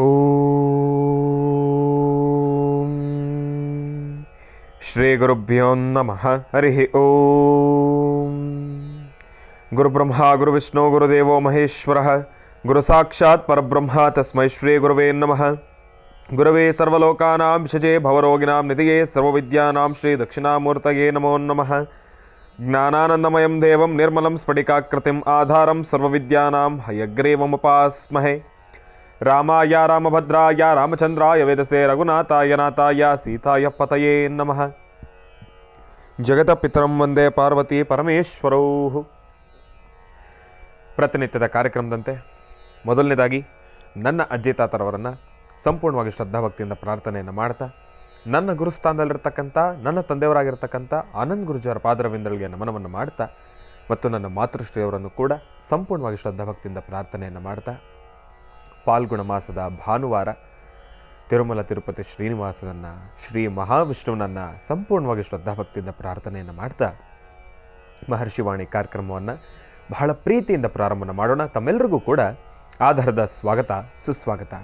ಓಂ ಶ್ರೀ ಗುರುಭ್ಯೋ ನಮಃ. ಹರಿ ಓಂ. ಗುರುಬ್ರಹ್ಮ ಗುರುವಿಷ್ಣು ಗುರುದೇವೋ ಮಹೇಶ್ವರ ಗುರು ಸಾಕ್ಷಾತ್ ಪರಬ್ರಹ್ಮ ತಸ್ಮೈ ಶ್ರೀ ಗುರುವೇ ನಮಃ. ಗುರವೇ ಸರ್ವಲೋಕಾನಾಂ ಶಜೇ ಭವರೋಗಿಣಾಂ ನಿಧಿಯೇ ಸರ್ವವಿದ್ಯಾನಾಂ ಶ್ರೀ ದಕ್ಷಿಣಾಮೂರ್ತಯೇ ನಮೋ ನಮಃ. ಜ್ಞಾನಾನಂದಮಯಂ ದೇವಂ ನಿರ್ಮಲಂ ಸ್ಫಟಿಕಾಕೃತಿಂ ಆಧಾರಂ ಸರ್ವವಿದ್ಯಾನಾಂ ಹಯಗ್ರೀವಮುಪಾಸ್ಮಹೇ. ರಾಮಾಯ ರಾಮಭದ್ರಾಯ ರಾಮಚಂದ್ರಾಯ ವೇದಸೇ ರಘುನಾಥಾಯ ನಾಥಾಯ ಸೀತಾಯ ಪತಯೇ ನಮಃ. ಜಗತಪಿತರಂ ವಂದೇ ಪಾರ್ವತಿ ಪರಮೇಶ್ವರೌ. ಪ್ರತಿನಿತ್ಯದ ಕಾರ್ಯಕ್ರಮದಂತೆ ಮೊದಲನೇದಾಗಿ ನನ್ನ ಅಜ್ಜಿ ತಾತರವರನ್ನು ಸಂಪೂರ್ಣವಾಗಿ ಶ್ರದ್ಧಾಭಕ್ತಿಯಿಂದ ಪ್ರಾರ್ಥನೆಯನ್ನು ಮಾಡ್ತಾ, ನನ್ನ ಗುರುಸ್ಥಾನದಲ್ಲಿರ್ತಕ್ಕಂಥ ನನ್ನ ತಂದೆಯವರಾಗಿರ್ತಕ್ಕಂಥ ಆನಂದ್ ಗುರುಜಿಯವರ ಪಾದರವಿಂದಗಳಿಗೆ ನಮನವನ್ನು ಮಾಡ್ತಾ, ಮತ್ತು ನನ್ನ ಮಾತೃಶ್ರೀಯವರನ್ನು ಕೂಡ ಸಂಪೂರ್ಣವಾಗಿ ಶ್ರದ್ಧಾಭಕ್ತಿಯಿಂದ ಪ್ರಾರ್ಥನೆಯನ್ನು ಮಾಡ್ತಾ, ಪಾಲ್ಗುಣ ಮಾಸದ ಭಾನುವಾರ ತಿರುಮಲ ತಿರುಪತಿ ಶ್ರೀನಿವಾಸನನ್ನು, ಶ್ರೀ ಮಹಾವಿಷ್ಣುವನನ್ನು ಸಂಪೂರ್ಣವಾಗಿ ಶ್ರದ್ಧಾಭಕ್ತಿಯಿಂದ ಪ್ರಾರ್ಥನೆಯನ್ನು ಮಾಡ್ತಾ ಮಹರ್ಷಿವಾಣಿ ಕಾರ್ಯಕ್ರಮವನ್ನು ಬಹಳ ಪ್ರೀತಿಯಿಂದ ಪ್ರಾರಂಭ ಮಾಡೋಣ. ತಮ್ಮೆಲ್ಲರಿಗೂ ಕೂಡ ಆಧಾರದ ಸ್ವಾಗತ ಸುಸ್ವಾಗತ.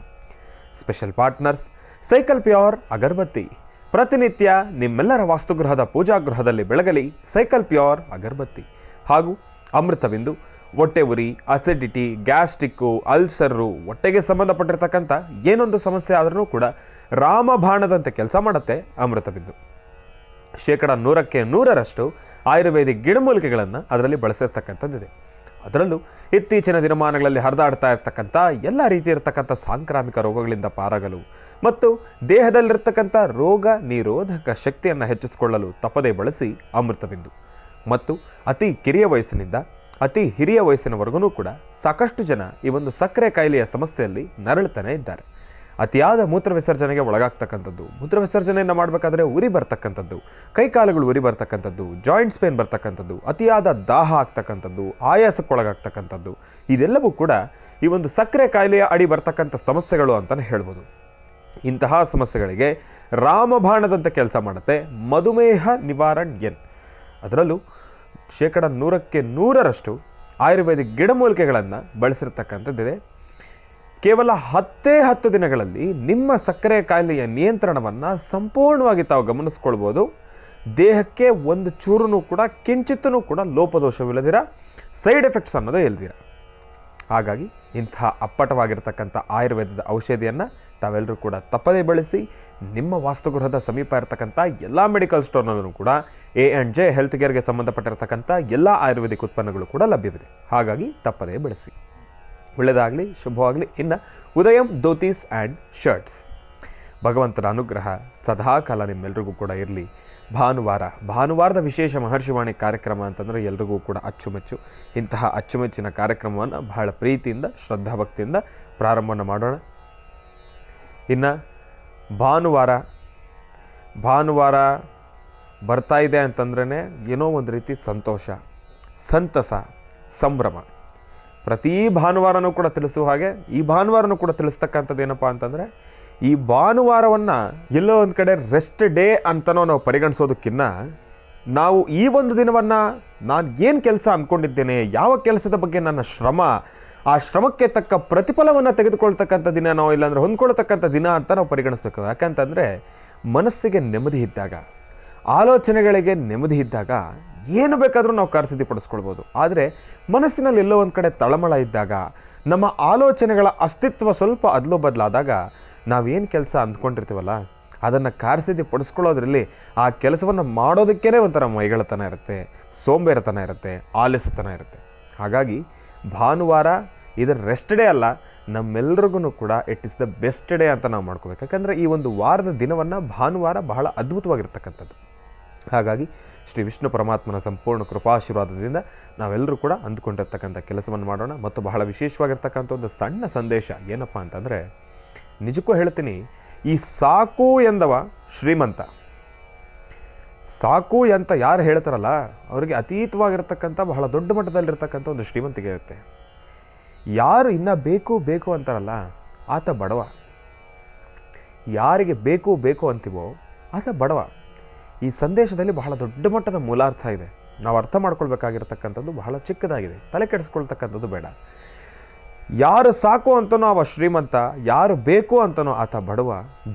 ಸ್ಪೆಷಲ್ ಪಾರ್ಟ್ನರ್ಸ್ ಸೈಕಲ್ ಪ್ಯೂರ್ ಅಗರಬತ್ತಿ. ಪ್ರತಿನಿತ್ಯ ನಿಮ್ಮೆಲ್ಲರ ವಾಸ್ತುಗೃಹದ ಪೂಜಾಗೃಹದಲ್ಲಿ ಬೆಳಗಲಿ ಸೈಕಲ್ ಪ್ಯೂರ್ ಅಗರಬತ್ತಿ. ಹಾಗೂ ಅಮೃತಬಿಂದು ಹೊಟ್ಟೆ ಉರಿ, ಅಸಿಡಿಟಿ, ಗ್ಯಾಸ್ಟ್ರಿಕ್ಕು, ಅಲ್ಸರು, ಹೊಟ್ಟೆಗೆ ಸಂಬಂಧಪಟ್ಟಿರ್ತಕ್ಕಂಥ ಏನೊಂದು ಸಮಸ್ಯೆ ಆದ್ರೂ ಕೂಡ ರಾಮಬಾಣದಂತೆ ಕೆಲಸ ಮಾಡುತ್ತೆ ಅಮೃತಬಿಂದು. 100% ಆಯುರ್ವೇದಿಕ್ ಗಿಡಮೂಲಿಕೆಗಳನ್ನು ಅದರಲ್ಲಿ ಬಳಸಿರ್ತಕ್ಕಂಥದ್ದಿದೆ. ಅದರಲ್ಲೂ ಇತ್ತೀಚಿನ ದಿನಮಾನಗಳಲ್ಲಿ ಹರಿದಾಡ್ತಾ ಇರ್ತಕ್ಕಂಥ ಎಲ್ಲ ರೀತಿ ಇರತಕ್ಕಂಥ ಸಾಂಕ್ರಾಮಿಕ ರೋಗಗಳಿಂದ ಪಾರಾಗಲು ಮತ್ತು ದೇಹದಲ್ಲಿರ್ತಕ್ಕಂಥ ರೋಗ ನಿರೋಧಕ ಶಕ್ತಿಯನ್ನು ಹೆಚ್ಚಿಸಿಕೊಳ್ಳಲು ತಪ್ಪದೇ ಬಳಸಿ ಅಮೃತಬಿಂದು. ಮತ್ತು ಅತಿ ಕಿರಿಯ ವಯಸ್ಸಿನಿಂದ ಅತಿ ಹಿರಿಯ ವಯಸ್ಸಿನವರೆಗೂ ಕೂಡ ಸಾಕಷ್ಟು ಜನ ಈ ಒಂದು ಸಕ್ಕರೆ ಕಾಯಿಲೆಯ ಸಮಸ್ಯೆಯಲ್ಲಿ ನರಳುತ್ತಾನೆ ಇದ್ದಾರೆ. ಅತಿಯಾದ ಮೂತ್ರ ವಿಸರ್ಜನೆಗೆ ಒಳಗಾಗ್ತಕ್ಕಂಥದ್ದು, ಮೂತ್ರ ವಿಸರ್ಜನೆಯನ್ನು ಮಾಡಬೇಕಾದ್ರೆ ಉರಿ ಬರ್ತಕ್ಕಂಥದ್ದು, ಕೈಕಾಲುಗಳು ಉರಿ ಬರ್ತಕ್ಕಂಥದ್ದು, ಜಾಯಿಂಟ್ಸ್ ಪೇನ್ ಬರ್ತಕ್ಕಂಥದ್ದು, ಅತಿಯಾದ ದಾಹ ಆಗ್ತಕ್ಕಂಥದ್ದು, ಆಯಾಸಕ್ಕೊಳಗಾಗ್ತಕ್ಕಂಥದ್ದು, ಇದೆಲ್ಲವೂ ಕೂಡ ಈ ಒಂದು ಸಕ್ಕರೆ ಕಾಯಿಲೆಯ ಅಡಿ ಬರ್ತಕ್ಕಂಥ ಸಮಸ್ಯೆಗಳು ಅಂತಲೇ ಹೇಳ್ಬೋದು. ಇಂತಹ ಸಮಸ್ಯೆಗಳಿಗೆ ರಾಮಬಾಣದಂತೆ ಕೆಲಸ ಮಾಡುತ್ತೆ ಮಧುಮೇಹ ನಿವಾರಣ್ ಎನ್. ಅದರಲ್ಲೂ 100% ಆಯುರ್ವೇದಿಕ್ ಗಿಡಮೂಲಿಕೆಗಳನ್ನು ಬಳಸಿರ್ತಕ್ಕಂಥದ್ದಿದೆ. ಕೇವಲ 10 ದಿನಗಳಲ್ಲಿ ನಿಮ್ಮ ಸಕ್ಕರೆ ಕಾಯಿಲೆಯ ನಿಯಂತ್ರಣವನ್ನು ಸಂಪೂರ್ಣವಾಗಿ ತಾವು ಗಮನಿಸ್ಕೊಳ್ಬೋದು. ದೇಹಕ್ಕೆ ಒಂದು ಚೂರು ಕೂಡ ಕಿಂಚಿತ್ತೂ ಕೂಡ ಲೋಪದೋಷವಿಲ್ಲದಿರ, ಸೈಡ್ ಎಫೆಕ್ಟ್ಸ್ ಅನ್ನೋದೇ ಇಲ್ದಿರ. ಹಾಗಾಗಿ ಇಂತಹ ಅಪ್ಪಟವಾಗಿರ್ತಕ್ಕಂಥ ಆಯುರ್ವೇದದ ಔಷಧಿಯನ್ನು ತಾವೆಲ್ಲರೂ ಕೂಡ ತಪ್ಪದೇ ಬಳಸಿ ನಿಮ್ಮ ವಾಸ್ತುಗೃಹದ ಸಮೀಪ ಇರತಕ್ಕಂಥ ಎಲ್ಲ ಮೆಡಿಕಲ್ ಸ್ಟೋರ್ನಲ್ಲೂ ಕೂಡ A&J ಹೆಲ್ತ್ ಕೇರ್ಗೆ ಸಂಬಂಧಪಟ್ಟಿರ್ತಕ್ಕಂಥ ಎಲ್ಲ ಆಯುರ್ವೇದಿಕ್ ಉತ್ಪನ್ನಗಳು ಕೂಡ ಲಭ್ಯವಿದೆ. ಹಾಗಾಗಿ ತಪ್ಪದೇ ಬಳಸಿ. ಒಳ್ಳೆಯದಾಗಲಿ, ಶುಭವಾಗಲಿ. ಇನ್ನು ಉದಯಂ ಧೋತೀಸ್ ಆ್ಯಂಡ್ ಶರ್ಟ್ಸ್. ಭಗವಂತನ ಅನುಗ್ರಹ ಸದಾಕಾಲ ನಿಮ್ಮೆಲ್ರಿಗೂ ಕೂಡ ಇರಲಿ. ಭಾನುವಾರದ ವಿಶೇಷ ಮಹರ್ಷಿವಾಣಿ ಕಾರ್ಯಕ್ರಮ ಅಂತಂದರೆ ಎಲ್ರಿಗೂ ಕೂಡ ಅಚ್ಚುಮೆಚ್ಚು. ಇಂತಹ ಅಚ್ಚುಮೆಚ್ಚಿನ ಕಾರ್ಯಕ್ರಮವನ್ನು ಬಹಳ ಪ್ರೀತಿಯಿಂದ ಶ್ರದ್ಧಾಭಕ್ತಿಯಿಂದ ಪ್ರಾರಂಭವನ್ನು ಮಾಡೋಣ. ಇನ್ನು ಭಾನುವಾರ ಬರ್ತಾ ಇದೆ ಅಂತಂದ್ರೇ ಏನೋ ಒಂದು ರೀತಿ ಸಂತೋಷ, ಸಂತಸ, ಸಂಭ್ರಮ. ಪ್ರತಿ ಭಾನುವಾರನೂ ಕೂಡ ತಿಳಿಸುವ ಹಾಗೆ ಈ ಭಾನುವಾರನೂ ಕೂಡ ತಿಳಿಸ್ತಕ್ಕಂಥದ್ದು ಏನಪ್ಪ ಅಂತಂದರೆ, ಈ ಭಾನುವಾರವನ್ನು ಎಲ್ಲೋ ಒಂದು ಕಡೆ ರೆಸ್ಟ್ ಡೇ ಅಂತನೋ ನಾವು ಪರಿಗಣಿಸೋದಕ್ಕಿಂತ ನಾವು ಈ ಒಂದು ದಿನವನ್ನು ನಾನು ಏನು ಕೆಲಸ ಅಂದ್ಕೊಂಡಿದ್ದೇನೆ, ಯಾವ ಕೆಲಸದ ಬಗ್ಗೆ ನನ್ನ ಶ್ರಮ, ಆ ಶ್ರಮಕ್ಕೆ ತಕ್ಕ ಪ್ರತಿಫಲವನ್ನು ತೆಗೆದುಕೊಳ್ತಕ್ಕಂಥ ದಿನನೋ ಇಲ್ಲಾಂದರೆ ಹೊಂದ್ಕೊಳ್ತಕ್ಕಂಥ ದಿನ ಅಂತ ನಾವು ಪರಿಗಣಿಸ್ಬೇಕು. ಯಾಕಂತಂದರೆ ಮನಸ್ಸಿಗೆ ನೆಮ್ಮದಿ ಇದ್ದಾಗ, ಆಲೋಚನೆಗಳಿಗೆ ನೆಮ್ಮದಿ ಇದ್ದಾಗ ಏನು ಬೇಕಾದರೂ ನಾವು ಕಾರ್ಯಸಿದ್ಧಿಪಡಿಸ್ಕೊಳ್ಬೋದು. ಆದರೆ ಮನಸ್ಸಿನಲ್ಲಿ ಎಲ್ಲೋ ಒಂದು ಕಡೆ ತಳಮಳ ಇದ್ದಾಗ, ನಮ್ಮ ಆಲೋಚನೆಗಳ ಅಸ್ತಿತ್ವ ಸ್ವಲ್ಪ ಅದಲು ಬದಲಾದಾಗ ನಾವೇನು ಕೆಲಸ ಅಂದ್ಕೊಂಡಿರ್ತೀವಲ್ಲ ಅದನ್ನು ಕಾರ್ಯಸಿದ್ಧಿಪಡಿಸ್ಕೊಳ್ಳೋದ್ರಲ್ಲಿ ಆ ಕೆಲಸವನ್ನು ಮಾಡೋದಕ್ಕೇ ಒಂಥರ ಮೈಗಳತನ ಇರುತ್ತೆ, ಸೋಂಬೇರಿತನ ಇರುತ್ತೆ, ಆಲಸ್ಯತನ ಇರುತ್ತೆ. ಹಾಗಾಗಿ ಭಾನುವಾರ ಇದರ ರೆಸ್ಟ್ ಡೇ ಅಲ್ಲ, ನಮ್ಮೆಲ್ರಿಗೂ ಕೂಡ it is the best day ಅಂತ ನಾವು ಮಾಡ್ಕೋಬೇಕು. ಯಾಕಂದರೆ ಈ ಒಂದು ವಾರದ ದಿನವನ್ನು ಭಾನುವಾರ ಬಹಳ ಅದ್ಭುತವಾಗಿರ್ತಕ್ಕಂಥದ್ದು. ಹಾಗಾಗಿ ಶ್ರೀ ವಿಷ್ಣು ಪರಮಾತ್ಮನ ಸಂಪೂರ್ಣ ಕೃಪಾಶೀರ್ವಾದದಿಂದ ನಾವೆಲ್ಲರೂ ಕೂಡ ಅಂದ್ಕೊಂಡಿರ್ತಕ್ಕಂಥ ಕೆಲಸವನ್ನು ಮಾಡೋಣ. ಮತ್ತು ಬಹಳ ವಿಶೇಷವಾಗಿರ್ತಕ್ಕಂಥ ಒಂದು ಸಣ್ಣ ಸಂದೇಶ ಏನಪ್ಪ ಅಂತಂದರೆ, ನಿಜಕ್ಕೂ ಹೇಳ್ತೀನಿ, ಈ ಸಾಕು ಎಂದವ ಶ್ರೀಮಂತ. ಸಾಕು ಅಂತ ಯಾರು ಹೇಳ್ತಾರಲ್ಲ ಅವರಿಗೆ ಅತೀತವಾಗಿರ್ತಕ್ಕಂಥ ಬಹಳ ದೊಡ್ಡ ಮಟ್ಟದಲ್ಲಿರ್ತಕ್ಕಂಥ ಒಂದು ಶ್ರೀಮಂತಿಗೆ ಇರುತ್ತೆ. ಯಾರು ಇನ್ನೂ ಬೇಕು ಅಂತಾರಲ್ಲ ಆತ ಬಡವ. ಯಾರಿಗೆ ಬೇಕು ಅಂತೀವೋ ಆತ ಬಡವ. ಈ ಸಂದೇಶದಲ್ಲಿ ಬಹಳ ದೊಡ್ಡ ಮಟ್ಟದ ಮೂಲಾರ್ಥ ಇದೆ. ನಾವು ಅರ್ಥ ಮಾಡ್ಕೊಳ್ಬೇಕಾಗಿರ್ತಕ್ಕಂಥದ್ದು ಬಹಳ ಚಿಕ್ಕದಾಗಿದೆ. ತಲೆ ಕೆಡಿಸ್ಕೊಳ್ತಕ್ಕಂಥದ್ದು ಬೇಡ. ಯಾರು ಸಾಕು ಅಂತನೋ ಅವ ಶ್ರೀಮಂತ, ಯಾರು ಬೇಕು ಅಂತನೋ ಆತ ಬಡವ.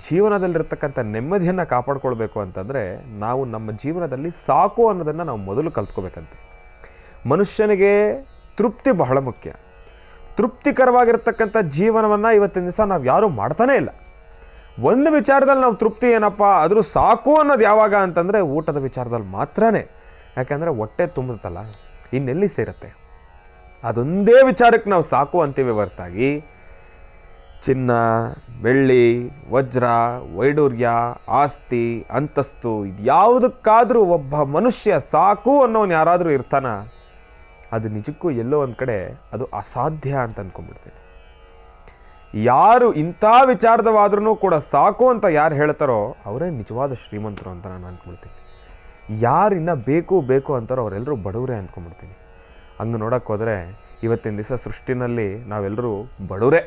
ಜೀವನದಲ್ಲಿರ್ತಕ್ಕಂಥ ನೆಮ್ಮದಿಯನ್ನು ಕಾಪಾಡ್ಕೊಳ್ಬೇಕು ಅಂತಂದರೆ ನಾವು ನಮ್ಮ ಜೀವನದಲ್ಲಿ ಸಾಕು ಅನ್ನೋದನ್ನು ನಾವು ಮೊದಲು ಕಲ್ತ್ಕೋಬೇಕಂತೆ. ಮನುಷ್ಯನಿಗೆ ತೃಪ್ತಿ ಬಹಳ ಮುಖ್ಯ. ತೃಪ್ತಿಕರವಾಗಿರ್ತಕ್ಕಂಥ ಜೀವನವನ್ನು ಇವತ್ತಿನ ದಿವಸ ನಾವು ಯಾರೂ ಮಾಡ್ತಾನೇ ಇಲ್ಲ. ಒಂದು ವಿಚಾರದಲ್ಲಿ ನಾವು ತೃಪ್ತಿ ಏನಪ್ಪ ಆದರೂ ಸಾಕು ಅನ್ನೋದು ಯಾವಾಗ ಅಂತಂದರೆ ಊಟದ ವಿಚಾರದಲ್ಲಿ ಮಾತ್ರನೇ. ಯಾಕೆಂದರೆ ಹೊಟ್ಟೆ ತುಂಬುತ್ತಲ್ಲ, ಇನ್ನೆಲ್ಲಿ ಸೇರುತ್ತೆ. ಅದೊಂದೇ ವಿಚಾರಕ್ಕೆ ನಾವು ಸಾಕು ಅಂತೀವಿ ಹೊರತಾಗಿ ಚಿನ್ನ, ಬೆಳ್ಳಿ, ವಜ್ರ, ವೈಡೂರ್ಯ, ಆಸ್ತಿ, ಅಂತಸ್ತು ಯಾವುದಕ್ಕಾದರೂ ಒಬ್ಬ ಮನುಷ್ಯ ಸಾಕು ಅನ್ನೋನು ಯಾರಾದರೂ ಇರ್ತಾನ, ಅದು ನಿಜಕ್ಕೂ ಎಲ್ಲೋ ಒಂದು ಕಡೆ ಅದು ಅಸಾಧ್ಯ ಅಂತ ಅಂದ್ಕೊಂಡ್ಬಿಡ್ತೀನಿ. ಯಾರು ಇಂಥ ವಿಚಾರದವಾದ್ರೂ ಕೂಡ ಸಾಕು ಅಂತ ಯಾರು ಹೇಳ್ತಾರೋ ಅವರೇ ನಿಜವಾದ ಶ್ರೀಮಂತರು ಅಂತ ನಾನು ಅಂದ್ಕೊಳ್ತೀನಿ. ಯಾರು ಇನ್ನೂ ಬೇಕು ಬೇಕು ಅಂತಾರೋ ಅವರೆಲ್ಲರೂ ಬಡವರೇ ಅಂದ್ಕೊಂಡ್ಬಿಡ್ತೀನಿ. ಹಂಗೆ ನೋಡೋಕ್ಕೆ ಹೋದರೆ ಇವತ್ತಿನ ದಿವಸ ಸೃಷ್ಟಿನಲ್ಲಿ ನಾವೆಲ್ಲರೂ ಬಡವರೇ.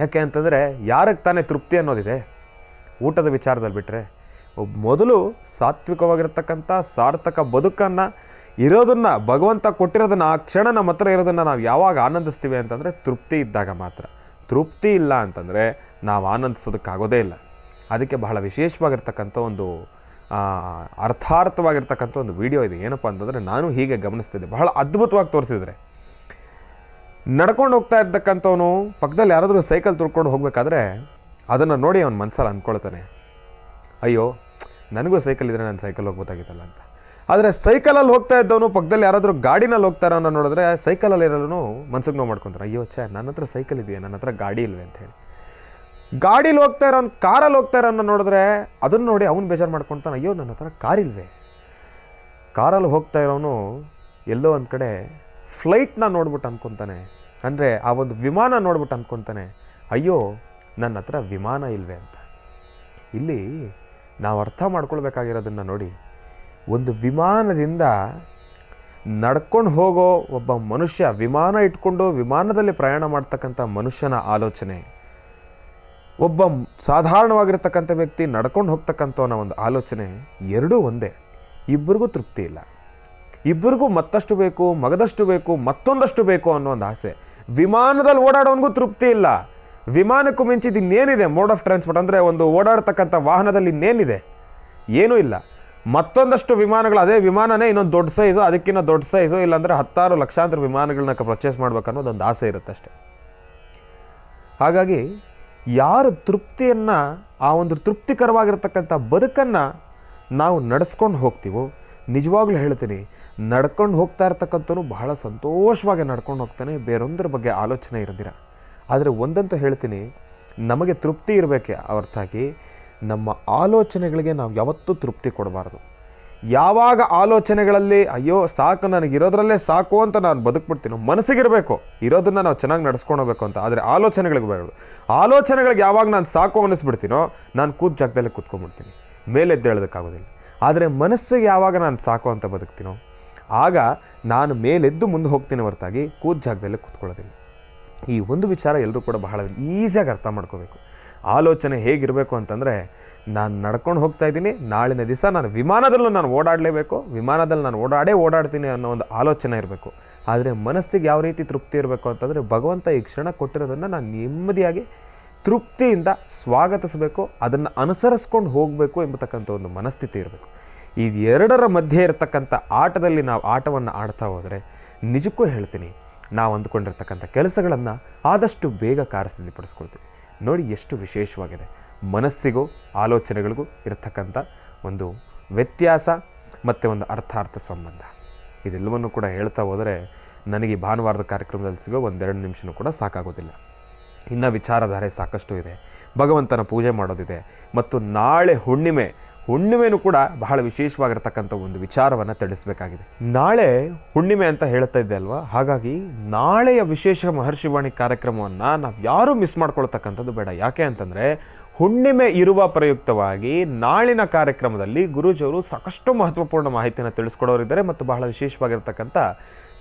ಯಾಕೆ ಅಂತಂದರೆ ಯಾರಿಗೆ ತಾನೇ ತೃಪ್ತಿ ಅನ್ನೋದಿದೆ ಊಟದ ವಿಚಾರದಲ್ಲಿ ಬಿಟ್ಟರೆ. ಮೊದಲು ಸಾತ್ವಿಕವಾಗಿರ್ತಕ್ಕಂಥ ಸಾರ್ಥಕ ಬದುಕನ್ನು ಇರೋದನ್ನು, ಭಗವಂತ ಕೊಟ್ಟಿರೋದನ್ನು, ಆ ಕ್ಷಣ ನಮ್ಮ ಹತ್ರ ಇರೋದನ್ನು ನಾವು ಯಾವಾಗ ಆನಂದಿಸ್ತೀವಿ ಅಂತಂದರೆ ತೃಪ್ತಿ ಇದ್ದಾಗ ಮಾತ್ರ. ತೃಪ್ತಿ ಇಲ್ಲ ಅಂತಂದರೆ ನಾವು ಆನಂದಿಸೋದಕ್ಕಾಗೋದೇ ಇಲ್ಲ. ಅದಕ್ಕೆ ಬಹಳ ವಿಶೇಷವಾಗಿರ್ತಕ್ಕಂಥ ಒಂದು ಅರ್ಥಾರ್ಥವಾಗಿರ್ತಕ್ಕಂಥ ಒಂದು ವಿಡಿಯೋ ಇದೆ. ಏನಪ್ಪ ಅಂತಂದರೆ ನಾನು ಹೀಗೆ ಗಮನಿಸ್ತಿದ್ದೆ, ಬಹಳ ಅದ್ಭುತವಾಗಿ ತೋರಿಸಿದರೆ. ನಡ್ಕೊಂಡು ಹೋಗ್ತಾ ಇರ್ತಕ್ಕಂಥವನು ಪಕ್ಕದಲ್ಲಿ ಯಾರಾದರೂ ಸೈಕಲ್ ತುಳ್ಕೊಂಡು ಹೋಗಬೇಕಾದ್ರೆ ಅದನ್ನು ನೋಡಿ ಅವನ ಮನಸ್ಸಲ್ಲಿ ಅಂದ್ಕೊಳ್ತಾನೆ, ಅಯ್ಯೋ ನನಗೂ ಸೈಕಲ್ ಇದ್ದರೆ ನಾನು ಸೈಕಲ್ ಹೋಗ್ಬೋದಾಗಿತ್ತಲ್ಲ ಅಂತ. ಆದರೆ ಸೈಕಲಲ್ಲಿ ಹೋಗ್ತಾ ಇದ್ದವನು ಪಕ್ಕದಲ್ಲಿ ಯಾರಾದರೂ ಗಾಡಿನಲ್ಲಿ ಹೋಗ್ತಾರ ಅನ್ನೋ ನೋಡಿದ್ರೆ ಸೈಕಲಲ್ಲಿ ಇರೋನು ಮನ್ಸಿಗೆ ನೋವು ಮಾಡ್ಕೊತಾರೆ, ಅಯ್ಯೋ ನನ್ನ ಹತ್ರ ಸೈಕಲ್ ಇದೆಯಾ, ನನ್ನ ಹತ್ರ ಗಾಡಿ ಇಲ್ವೇ ಅಂತ ಹೇಳಿ. ಗಾಡೀಲಿ ಹೋಗ್ತಾ ಇರೋನು ಕಾರಲ್ಲಿ ಹೋಗ್ತಾ ಇರೋನ್ನ ನೋಡಿದ್ರೆ ಅದನ್ನು ನೋಡಿ ಅವ್ನು ಬೇಜಾರು ಮಾಡ್ಕೊತಾನೆ, ಅಯ್ಯೋ ನನ್ನ ಹತ್ರ ಕಾರಿಲ್ವೇ. ಕಾರಲ್ಲಿ ಹೋಗ್ತಾ ಇರೋನು ಎಲ್ಲೋ ಒಂದು ಕಡೆ ಫ್ಲೈಟ್ನ ನೋಡ್ಬಿಟ್ಟು ಅಂದ್ಕೊತಾನೆ, ಅಂದರೆ ಆ ಒಂದು ವಿಮಾನ ನೋಡ್ಬಿಟ್ಟು ಅಂದ್ಕೊತಾನೆ, ಅಯ್ಯೋ ನನ್ನ ಹತ್ರ ವಿಮಾನ ಇಲ್ವೇ ಅಂತ. ಇಲ್ಲಿ ನಾವು ಅರ್ಥ ಮಾಡ್ಕೊಳ್ಬೇಕಾಗಿರೋದನ್ನು ನೋಡಿ, ಒಂದು ವಿಮಾನದಿಂದ ನಡ್ಕೊಂಡು ಹೋಗೋ ಒಬ್ಬ ಮನುಷ್ಯ, ವಿಮಾನ ಇಟ್ಕೊಂಡು ವಿಮಾನದಲ್ಲಿ ಪ್ರಯಾಣ ಮಾಡ್ತಕ್ಕಂಥ ಮನುಷ್ಯನ ಆಲೋಚನೆ, ಒಬ್ಬ ಸಾಧಾರಣವಾಗಿರ್ತಕ್ಕಂಥ ವ್ಯಕ್ತಿ ನಡ್ಕೊಂಡು ಹೋಗ್ತಕ್ಕಂಥವನ ಒಂದು ಆಲೋಚನೆ ಎರಡೂ ಒಂದೇ. ಇಬ್ಬರಿಗೂ ತೃಪ್ತಿ ಇಲ್ಲ, ಇಬ್ಬರಿಗೂ ಮತ್ತಷ್ಟು ಬೇಕು, ಮಗದಷ್ಟು ಬೇಕು, ಮತ್ತೊಂದಷ್ಟು ಬೇಕು ಅನ್ನೋ ಒಂದು ಆಸೆ. ವಿಮಾನದಲ್ಲಿ ಓಡಾಡೋನಿಗೂ ತೃಪ್ತಿ ಇಲ್ಲ. ವಿಮಾನಕ್ಕೂ ಮಿಂಚಿದ್ದು ಇನ್ನೇನಿದೆ? ಮೋಡ್ ಆಫ್ ಟ್ರಾನ್ಸ್ಪೋರ್ಟ್ ಅಂದರೆ ಒಂದು ಓಡಾಡ್ತಕ್ಕಂಥ ವಾಹನದಲ್ಲಿ ಇನ್ನೇನಿದೆ? ಏನೂ ಇಲ್ಲ. ಮತ್ತೊಂದಷ್ಟು ವಿಮಾನಗಳು, ಅದೇ ವಿಮಾನನೇ ಇನ್ನೊಂದು ದೊಡ್ಡ ಸೈಜು, ಅದಕ್ಕಿಂತ ದೊಡ್ಡ ಸೈಜು, ಇಲ್ಲಾಂದರೆ 10 ಲಕ್ಷಾಂತರ ವಿಮಾನಗಳನ್ನ ಪರ್ಚೇಸ್ ಮಾಡ್ಬೇಕನ್ನೋದೊಂದು ಆಸೆ ಇರುತ್ತೆ ಅಷ್ಟೆ. ಹಾಗಾಗಿ ಯಾರು ತೃಪ್ತಿಯನ್ನು, ಆ ಒಂದು ತೃಪ್ತಿಕರವಾಗಿರ್ತಕ್ಕಂಥ ಬದುಕನ್ನು ನಾವು ನಡೆಸ್ಕೊಂಡು ಹೋಗ್ತೀವೋ, ನಿಜವಾಗ್ಲೂ ಹೇಳ್ತೀನಿ, ನಡ್ಕೊಂಡು ಹೋಗ್ತಾ ಇರ್ತಕ್ಕಂಥವ್ರು ಬಹಳ ಸಂತೋಷವಾಗಿ ನಡ್ಕೊಂಡು ಹೋಗ್ತಾನೆ, ಬೇರೊಂದರ ಬಗ್ಗೆ ಆಲೋಚನೆ ಇರೋದಿರ. ಆದರೆ ಒಂದಂತೂ ಹೇಳ್ತೀನಿ, ನಮಗೆ ತೃಪ್ತಿ ಇರಬೇಕೆ ಹೊರತಾಗಿ ನಮ್ಮ ಆಲೋಚನೆಗಳಿಗೆ ನಾವು ಯಾವತ್ತೂ ತೃಪ್ತಿ ಕೊಡಬಾರ್ದು. ಯಾವಾಗ ಆಲೋಚನೆಗಳಲ್ಲಿ ಅಯ್ಯೋ ಸಾಕು ನನಗಿರೋದ್ರಲ್ಲೇ ಸಾಕು ಅಂತ ನಾನು ಬದುಕ್ಬಿಡ್ತೀನೋ, ಮನಸ್ಸಿಗಿರಬೇಕು ಇರೋದನ್ನು ನಾವು ಚೆನ್ನಾಗಿ ನಡ್ಸ್ಕೊಂಡು ಹೋಗ್ಬೇಕು ಅಂತ. ಆದರೆ ಆಲೋಚನೆಗಳಿಗೆ ಬರೋದು, ಆಲೋಚನೆಗಳಿಗೆ ಯಾವಾಗ ನಾನು ಸಾಕು ಅನ್ನಿಸ್ಬಿಡ್ತೀನೋ ನಾನು ಕೂತ್ ಜಾಗದಲ್ಲೇ ಕೂತ್ಕೊಂಡ್ಬಿಡ್ತೀನಿ, ಮೇಲೆದ್ದೇಳೋದಕ್ಕಾಗೋದಿಲ್ಲ. ಆದರೆ ಮನಸ್ಸಿಗೆ ಯಾವಾಗ ನಾನು ಸಾಕು ಅಂತ ಬದುಕ್ತೀನೋ ಆಗ ನಾನು ಮೇಲೆದ್ದು ಮುಂದೆ ಹೋಗ್ತೀನಿ ಹೊರತಾಗಿ ಕೂತ್ ಜಾಗದಲ್ಲೇ ಕೂತ್ಕೊಳ್ಳೋದಿಲ್ಲ. ಈ ಒಂದು ವಿಚಾರ ಎಲ್ಲರೂ ಕೂಡ ಬಹಳ ಈಸಿಯಾಗಿ ಅರ್ಥ ಮಾಡ್ಕೋಬೇಕು. ಆಲೋಚನೆ ಹೇಗಿರಬೇಕು ಅಂತಂದರೆ, ನಾನು ನಡ್ಕೊಂಡು ಹೋಗ್ತಾ ಇದ್ದೀನಿ, ನಾಳಿನ ದಿವಸ ನಾನು ವಿಮಾನದಲ್ಲೂ ನಾನು ಓಡಾಡಲೇಬೇಕು, ವಿಮಾನದಲ್ಲಿ ನಾನು ಓಡಾಡ್ತೀನಿ ಅನ್ನೋ ಒಂದು ಆಲೋಚನೆ ಇರಬೇಕು. ಆದರೆ ಮನಸ್ಸಿಗೆ ಯಾವ ರೀತಿ ತೃಪ್ತಿ ಇರಬೇಕು ಅಂತಂದರೆ, ಭಗವಂತ ಈ ಕ್ಷಣ ಕೊಟ್ಟಿರೋದನ್ನು ನಾನು ನೆಮ್ಮದಿಯಾಗಿ ತೃಪ್ತಿಯಿಂದ ಸ್ವಾಗತಿಸಬೇಕು, ಅದನ್ನು ಅನುಸರಿಸ್ಕೊಂಡು ಹೋಗಬೇಕು ಎಂಬತಕ್ಕಂಥ ಒಂದು ಮನಸ್ಥಿತಿ ಇರಬೇಕು. ಇದು ಎರಡರ ಮಧ್ಯೆ ಇರತಕ್ಕಂಥ ಆಟದಲ್ಲಿ ನಾವು ಆಟವನ್ನು ಆಡ್ತಾ ಹೋದರೆ ನಿಜಕ್ಕೂ ಹೇಳ್ತೀನಿ, ನಾವು ಅಂದುಕೊಂಡಿರ್ತಕ್ಕಂಥ ಕೆಲಸಗಳನ್ನು ಆದಷ್ಟು ಬೇಗ ಕಾರ್ಯಸಿದ್ಧಿಪಡಿಸ್ಕೊಳ್ತೀವಿ. ನೋಡಿ ಎಷ್ಟು ವಿಶೇಷವಾಗಿದೆ ಮನಸ್ಸಿಗೂ ಆಲೋಚನೆಗಳಿಗೂ ಇರತಕ್ಕಂಥ ಒಂದು ವ್ಯತ್ಯಾಸ ಮತ್ತು ಒಂದು ಅರ್ಥಾರ್ಥ ಸಂಬಂಧ. ಇದೆಲ್ಲವನ್ನು ಕೂಡ ಹೇಳ್ತಾ ಹೋದರೆ ನನಗೆ ಭಾನುವಾರದ ಕಾರ್ಯಕ್ರಮದಲ್ಲಿ ಸಿಗೋ 1-2 ನಿಮಿಷನೂ ಕೂಡ ಸಾಕಾಗೋದಿಲ್ಲ. ಇನ್ನು ವಿಚಾರಧಾರೆ ಸಾಕಷ್ಟು ಇದೆ, ಭಗವಂತನ ಪೂಜೆ ಮಾಡೋದಿದೆ, ಮತ್ತು ನಾಳೆ ಹುಣ್ಣಿಮೆನೂ ಕೂಡ ಬಹಳ ವಿಶೇಷವಾಗಿರ್ತಕ್ಕಂಥ ಒಂದು ವಿಚಾರವನ್ನು ತಿಳಿಸಬೇಕಾಗಿದೆ. ನಾಳೆ ಹುಣ್ಣಿಮೆ ಅಂತ ಹೇಳ್ತಾ ಇದ್ದೆ ಅಲ್ವಾ, ಹಾಗಾಗಿ ನಾಳೆಯ ವಿಶೇಷ ಮಹರ್ಷಿವಾಣಿ ಕಾರ್ಯಕ್ರಮವನ್ನು ನಾವು ಯಾರೂ ಮಿಸ್ ಮಾಡ್ಕೊಳ್ತಕ್ಕಂಥದ್ದು ಬೇಡ. ಯಾಕೆ ಅಂತಂದರೆ, ಹುಣ್ಣಿಮೆ ಇರುವ ಪ್ರಯುಕ್ತವಾಗಿ ನಾಳಿನ ಕಾರ್ಯಕ್ರಮದಲ್ಲಿ ಗುರೂಜಿಯವರು ಸಾಕಷ್ಟು ಮಹತ್ವಪೂರ್ಣ ಮಾಹಿತಿಯನ್ನು ತಿಳಿಸ್ಕೊಡೋರಿದ್ದಾರೆ ಮತ್ತು ಬಹಳ ವಿಶೇಷವಾಗಿರ್ತಕ್ಕಂಥ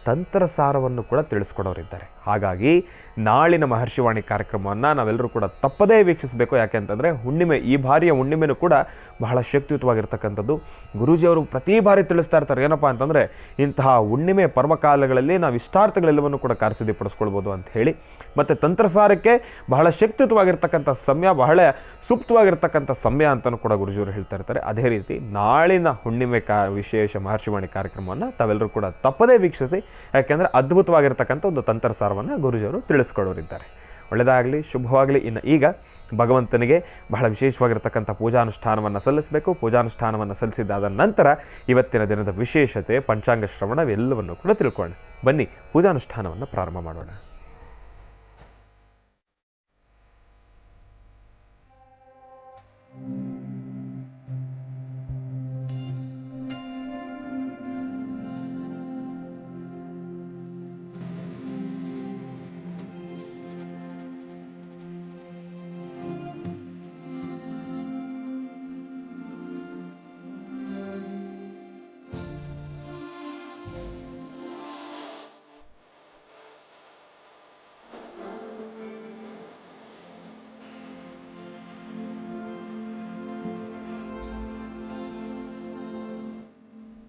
ತಂತ್ರಸಾರವನ್ನು ಕೂಡ ತಿಳಿಸ್ಕೊಡೋರಿದ್ದಾರೆ. ಹಾಗಾಗಿ ನಾಳಿನ ಮಹರ್ಷಿವಾಣಿ ಕಾರ್ಯಕ್ರಮವನ್ನು ನಾವೆಲ್ಲರೂ ಕೂಡ ತಪ್ಪದೇ ವೀಕ್ಷಿಸಬೇಕು. ಯಾಕೆ ಅಂತಂದರೆ ಹುಣ್ಣಿಮೆ, ಈ ಬಾರಿಯ ಹುಣ್ಣಿಮೆನೂ ಕೂಡ ಬಹಳ ಶಕ್ತಿಯುತವಾಗಿರ್ತಕ್ಕಂಥದ್ದು. ಗುರೂಜಿಯವರು ಪ್ರತಿ ಬಾರಿ ತಿಳಿಸ್ತಾ ಇರ್ತಾರೆ, ಏನಪ್ಪ ಅಂತಂದರೆ ಇಂತಹ ಹುಣ್ಣಿಮೆ ಪರ್ವಕಾಲಗಳಲ್ಲಿ ನಾವು ಇಷ್ಟಾರ್ಥಗಳೆಲ್ಲವನ್ನು ಕೂಡ ಕಾರ್ಯಸಿದ್ಧಿಪಡಿಸ್ಕೊಳ್ಬೋದು ಅಂತ ಹೇಳಿ. ಮತ್ತು ತಂತ್ರಸಾರಕ್ಕೆ ಬಹಳ ಶಕ್ತಿಯುತವಾಗಿರ್ತಕ್ಕಂಥ ಸಮಯ, ಬಹಳ ಸೂಕ್ತವಾಗಿರ್ತಕ್ಕಂಥ ಸಮಯ ಅಂತಲೂ ಕೂಡ ಗುರುಜಿಯವರು ಹೇಳ್ತಾ ಇರ್ತಾರೆ. ಅದೇ ರೀತಿ ನಾಳಿನ ಹುಣ್ಣಿಮೆ ವಿಶೇಷ ಮಹರ್ಷಿವಾಣಿ ಕಾರ್ಯಕ್ರಮವನ್ನು ತಾವೆಲ್ಲರೂ ಕೂಡ ತಪ್ಪದೇ ವೀಕ್ಷಿಸಿ. ಯಾಕೆಂದರೆ ಅದ್ಭುತವಾಗಿರ್ತಕ್ಕಂಥ ಒಂದು ತಂತ್ರಸಾರವನ್ನು ಗುರುಜಿಯವರು ತಿಳಿಸ್ಕೊಡೋರಿದ್ದಾರೆ. ಒಳ್ಳೆಯದಾಗಲಿ, ಶುಭವಾಗಲಿ. ಇನ್ನು ಈಗ ಭಗವಂತನಿಗೆ ಬಹಳ ವಿಶೇಷವಾಗಿರ್ತಕ್ಕಂಥ ಪೂಜಾನುಷ್ಠಾನವನ್ನು ಸಲ್ಲಿಸಬೇಕು. ಪೂಜಾನುಷ್ಠಾನವನ್ನು ಸಲ್ಲಿಸಿದಾದ ನಂತರ ಇವತ್ತಿನ ದಿನದ ವಿಶೇಷತೆ, ಪಂಚಾಂಗ ಶ್ರವಣ ಇವೆಲ್ಲವನ್ನು ಕೂಡ ತಿಳ್ಕೊಳ್ಳೋಣ. ಬನ್ನಿ ಪೂಜಾನುಷ್ಠಾನವನ್ನು ಪ್ರಾರಂಭ ಮಾಡೋಣ.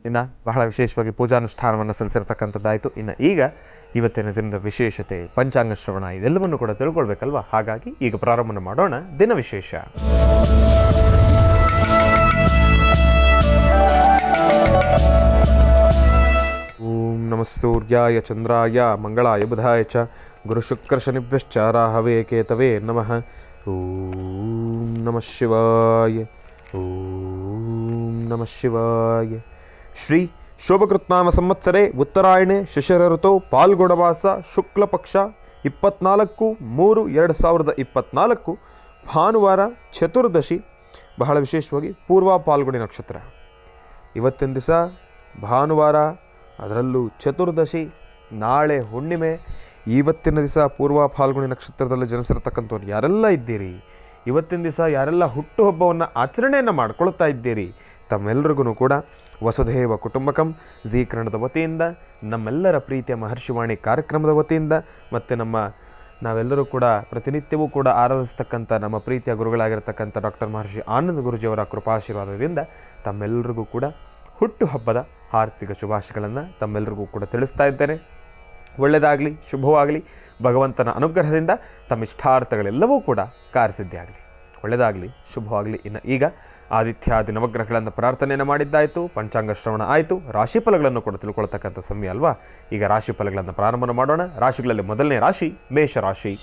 ಇನ್ನು ಬಹಳ ವಿಶೇಷವಾಗಿ ಪೂಜಾನುಷ್ಠಾನವನ್ನು ಸಲ್ಲಿಸಿರ್ತಕ್ಕಂಥದ್ದಾಯಿತು. ಇನ್ನು ಈಗ ಇವತ್ತಿನ ದಿನದ ವಿಶೇಷತೆ, ಪಂಚಾಂಗ ಶ್ರವಣ ಇದೆಲ್ಲವನ್ನು ಕೂಡ ತಿಳ್ಕೊಳ್ಬೇಕಲ್ವ. ಹಾಗಾಗಿ ಈಗ ಪ್ರಾರಂಭ ಮಾಡೋಣ ದಿನ ವಿಶೇಷ. ಓಂ ನಮಃ ಸೂರ್ಯಾಯ ಚಂದ್ರಾಯ ಮಂಗಳಾಯ ಬುಧಾಯ ಚ ಗುರುಶುಕ್ರ ಶನಿಭ್ಯಶ್ಚ ರಾಹವೇ ಕೇತವೇ ನಮಃ. ಓಂ ನಮಃ ಶಿವಾಯ. ಓಂ ನಮಃ ಶಿವಾಯ. ಶ್ರೀ ಶೋಭಕೃತ್ನಾಮ ಸಂವತ್ಸರೆ ಉತ್ತರಾಯಣೆ ಶಿಶಿರ ಋತು ಪಾಲ್ಗುಣಮಾಸ ಶುಕ್ಲ ಪಕ್ಷ 24/3/2024 ಭಾನುವಾರ ಚತುರ್ದಶಿ. ಬಹಳ ವಿಶೇಷವಾಗಿ ಪೂರ್ವ ಪಾಲ್ಗುಣಿ ನಕ್ಷತ್ರ. ಇವತ್ತಿನ ದಿವಸ ಭಾನುವಾರ, ಅದರಲ್ಲೂ ಚತುರ್ದಶಿ, ನಾಳೆ ಹುಣ್ಣಿಮೆ. ಇವತ್ತಿನ ದಿವಸ ಪೂರ್ವ ಫಾಲ್ಗುಣಿ ನಕ್ಷತ್ರದಲ್ಲಿ ಜನಿಸಿರ್ತಕ್ಕಂಥವ್ರು ಯಾರೆಲ್ಲ ಇದ್ದೀರಿ, ಇವತ್ತಿನ ದಿವಸ ಯಾರೆಲ್ಲ ಹುಟ್ಟುಹಬ್ಬವನ್ನು ಆಚರಣೆಯನ್ನು ಮಾಡ್ಕೊಳ್ತಾ ಇದ್ದೀರಿ, ತಮ್ಮೆಲ್ಲರಿಗೂ ಕೂಡ ವಸುಧೈವ ಕುಟುಂಬಕಂ ಜೀ ಕನ್ನಡದ ವತಿಯಿಂದ, ನಮ್ಮೆಲ್ಲರ ಪ್ರೀತಿಯ ಮಹರ್ಷಿವಾಣಿ ಕಾರ್ಯಕ್ರಮದ ವತಿಯಿಂದ, ಮತ್ತು ನಾವೆಲ್ಲರೂ ಕೂಡ ಪ್ರತಿನಿತ್ಯವೂ ಕೂಡ ಆರಾಧಿಸ್ತಕ್ಕಂಥ ನಮ್ಮ ಪ್ರೀತಿಯ ಗುರುಗಳಾಗಿರ್ತಕ್ಕಂಥ ಡಾಕ್ಟರ್ ಮಹರ್ಷಿ ಆನಂದ ಗುರುಜಿಯವರ ಕೃಪಾಶೀರ್ವಾದದಿಂದ ತಮ್ಮೆಲ್ಲರಿಗೂ ಕೂಡ ಹುಟ್ಟುಹಬ್ಬದ ಆರ್ಥಿಕ ಶುಭಾಶಯಗಳನ್ನು ತಮ್ಮೆಲ್ಲರಿಗೂ ಕೂಡ ತಿಳಿಸ್ತಾ ಇದ್ದೇನೆ. ಒಳ್ಳೆಯದಾಗಲಿ, ಶುಭವಾಗಲಿ. ಭಗವಂತನ ಅನುಗ್ರಹದಿಂದ ತಮ್ಮ ಇಷ್ಟಾರ್ಥಗಳೆಲ್ಲವೂ ಕೂಡ ಕಾರ್ಯಸಿದ್ಧಿಯಾಗಲಿ. ಒಳ್ಳೆಯದಾಗಲಿ, ಶುಭವಾಗಲಿ. ಇನ್ನು ಈಗ ಆದಿತ್ಯಾದಿ ನವಗ್ರಹಗಳನ್ನು ಪ್ರಾರ್ಥನೆಯನ್ನು ಮಾಡಿದ್ದಾಯಿತು, ಪಂಚಾಂಗ ಶ್ರವಣ ಆಯಿತು, ರಾಶಿಫಲಗಳನ್ನು ಕೂಡ ತಿಳ್ಕೊಳ್ತಕ್ಕಂಥ ಸಮಯ ಅಲ್ವಾ. ಈಗ ರಾಶಿಫಲಗಳನ್ನು ಪ್ರಾರಂಭ ಮಾಡೋಣ. ರಾಶಿಗಳಲ್ಲಿ ಮೊದಲನೇ ರಾಶಿ ಮೇಷರಾಶಿ.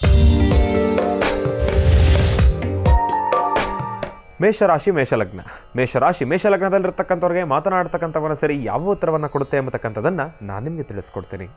ಮೇಷರಾಶಿ ಮೇಷಲಗ್ನ. ಮೇಷಲಗ್ನದಲ್ಲಿರ್ತಕ್ಕಂಥವ್ರಿಗೆ ಮಾತನಾಡ್ತಕ್ಕಂಥವನ್ನ ಸರಿ ಯಾವ ಉತ್ತರವನ್ನು ಕೊಡುತ್ತೆ ಎಂಬತಕ್ಕಂಥದ್ದನ್ನು ನಾನು ನಿಮಗೆ ತಿಳಿಸ್ಕೊಡ್ತೀನಿ.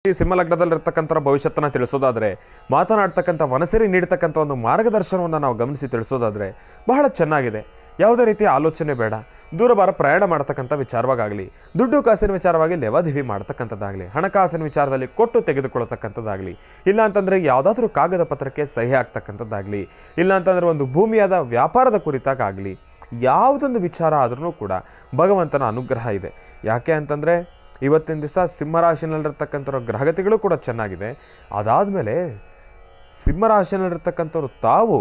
ಈ ಸಿಂಹಲಗ್ನದಲ್ಲಿರ್ತಕ್ಕಂಥ ಭವಿಷ್ಯತ್ತನ್ನು ತಿಳಿಸೋದಾದರೆ, ಮಾತನಾಡ್ತಕ್ಕಂಥ ಮನಸ್ಸರಿ ನೀಡ್ತಕ್ಕಂಥ ಒಂದು ಮಾರ್ಗದರ್ಶನವನ್ನು ನಾವು ಗಮನಿಸಿ ತಿಳಿಸೋದಾದರೆ ಬಹಳ ಚೆನ್ನಾಗಿದೆ. ಯಾವುದೇ ರೀತಿಯ ಆಲೋಚನೆ ಬೇಡ. ದೂರಭಾರ ಪ್ರಯಾಣ ಮಾಡ್ತಕ್ಕಂಥ ವಿಚಾರವಾಗಲಿ, ದುಡ್ಡು ಕಾಸಿನ ವಿಚಾರವಾಗಿ ಲೆವಾದೇವಿ ಮಾಡ್ತಕ್ಕಂಥದ್ದಾಗಲಿ, ಹಣಕಾಸಿನ ವಿಚಾರದಲ್ಲಿ ಕೊಟ್ಟು ತೆಗೆದುಕೊಳ್ಳತಕ್ಕಂಥದ್ದಾಗಲಿ, ಇಲ್ಲ ಅಂತಂದರೆ ಯಾವುದಾದ್ರೂ ಕಾಗದ ಪತ್ರಕ್ಕೆ ಸಹಿ ಆಗ್ತಕ್ಕಂಥದ್ದಾಗಲಿ, ಇಲ್ಲ ಅಂತಂದರೆ ಒಂದು ಭೂಮಿಯಾದ ವ್ಯಾಪಾರದ ಕುರಿತಾಗಲಿ, ಯಾವುದೊಂದು ವಿಚಾರ ಆದ್ರೂ ಕೂಡ ಭಗವಂತನ ಅನುಗ್ರಹ ಇದೆ. ಯಾಕೆ ಅಂತಂದರೆ ಇವತ್ತಿನ ದಿವಸ ಸಿಂಹರಾಶಿನಲ್ಲಿರ್ತಕ್ಕಂಥವ್ರ ಗ್ರಹಗತಿಗಳು ಕೂಡ ಚೆನ್ನಾಗಿದೆ. ಅದಾದಮೇಲೆ ಸಿಂಹರಾಶಿನಲ್ಲಿರ್ತಕ್ಕಂಥವ್ರು ತಾವು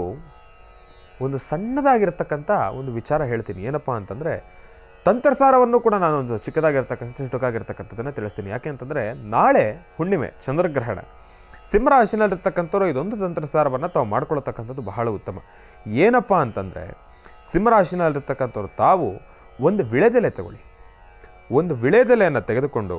ಒಂದು ಸಣ್ಣದಾಗಿರ್ತಕ್ಕಂಥ ಒಂದು ವಿಚಾರ ಹೇಳ್ತೀನಿ. ಏನಪ್ಪ ಅಂತಂದರೆ ತಂತ್ರಸಾರವನ್ನು ಕೂಡ ನಾನೊಂದು ಚುಟುಕಾಗಿರ್ತಕ್ಕಂಥದ್ದನ್ನು ತಿಳಿಸ್ತೀನಿ. ಯಾಕೆ ಅಂತಂದರೆ ನಾಳೆ ಹುಣ್ಣಿಮೆ, ಚಂದ್ರಗ್ರಹಣ. ಸಿಂಹರಾಶಿನಲ್ಲಿರ್ತಕ್ಕಂಥವ್ರು ಇದೊಂದು ತಂತ್ರಸಾರವನ್ನು ತಾವು ಮಾಡ್ಕೊಳ್ತಕ್ಕಂಥದ್ದು ಬಹಳ ಉತ್ತಮ. ಏನಪ್ಪ ಅಂತಂದರೆ ಸಿಂಹರಾಶಿನಲ್ಲಿರ್ತಕ್ಕಂಥವ್ರು ತಾವು ಒಂದು ವಿಳೆದೆಲೆ ತಗೊಳ್ಳಿ. ಒಂದು ವಿಳೆದೆಲೆಯನ್ನು ತೆಗೆದುಕೊಂಡು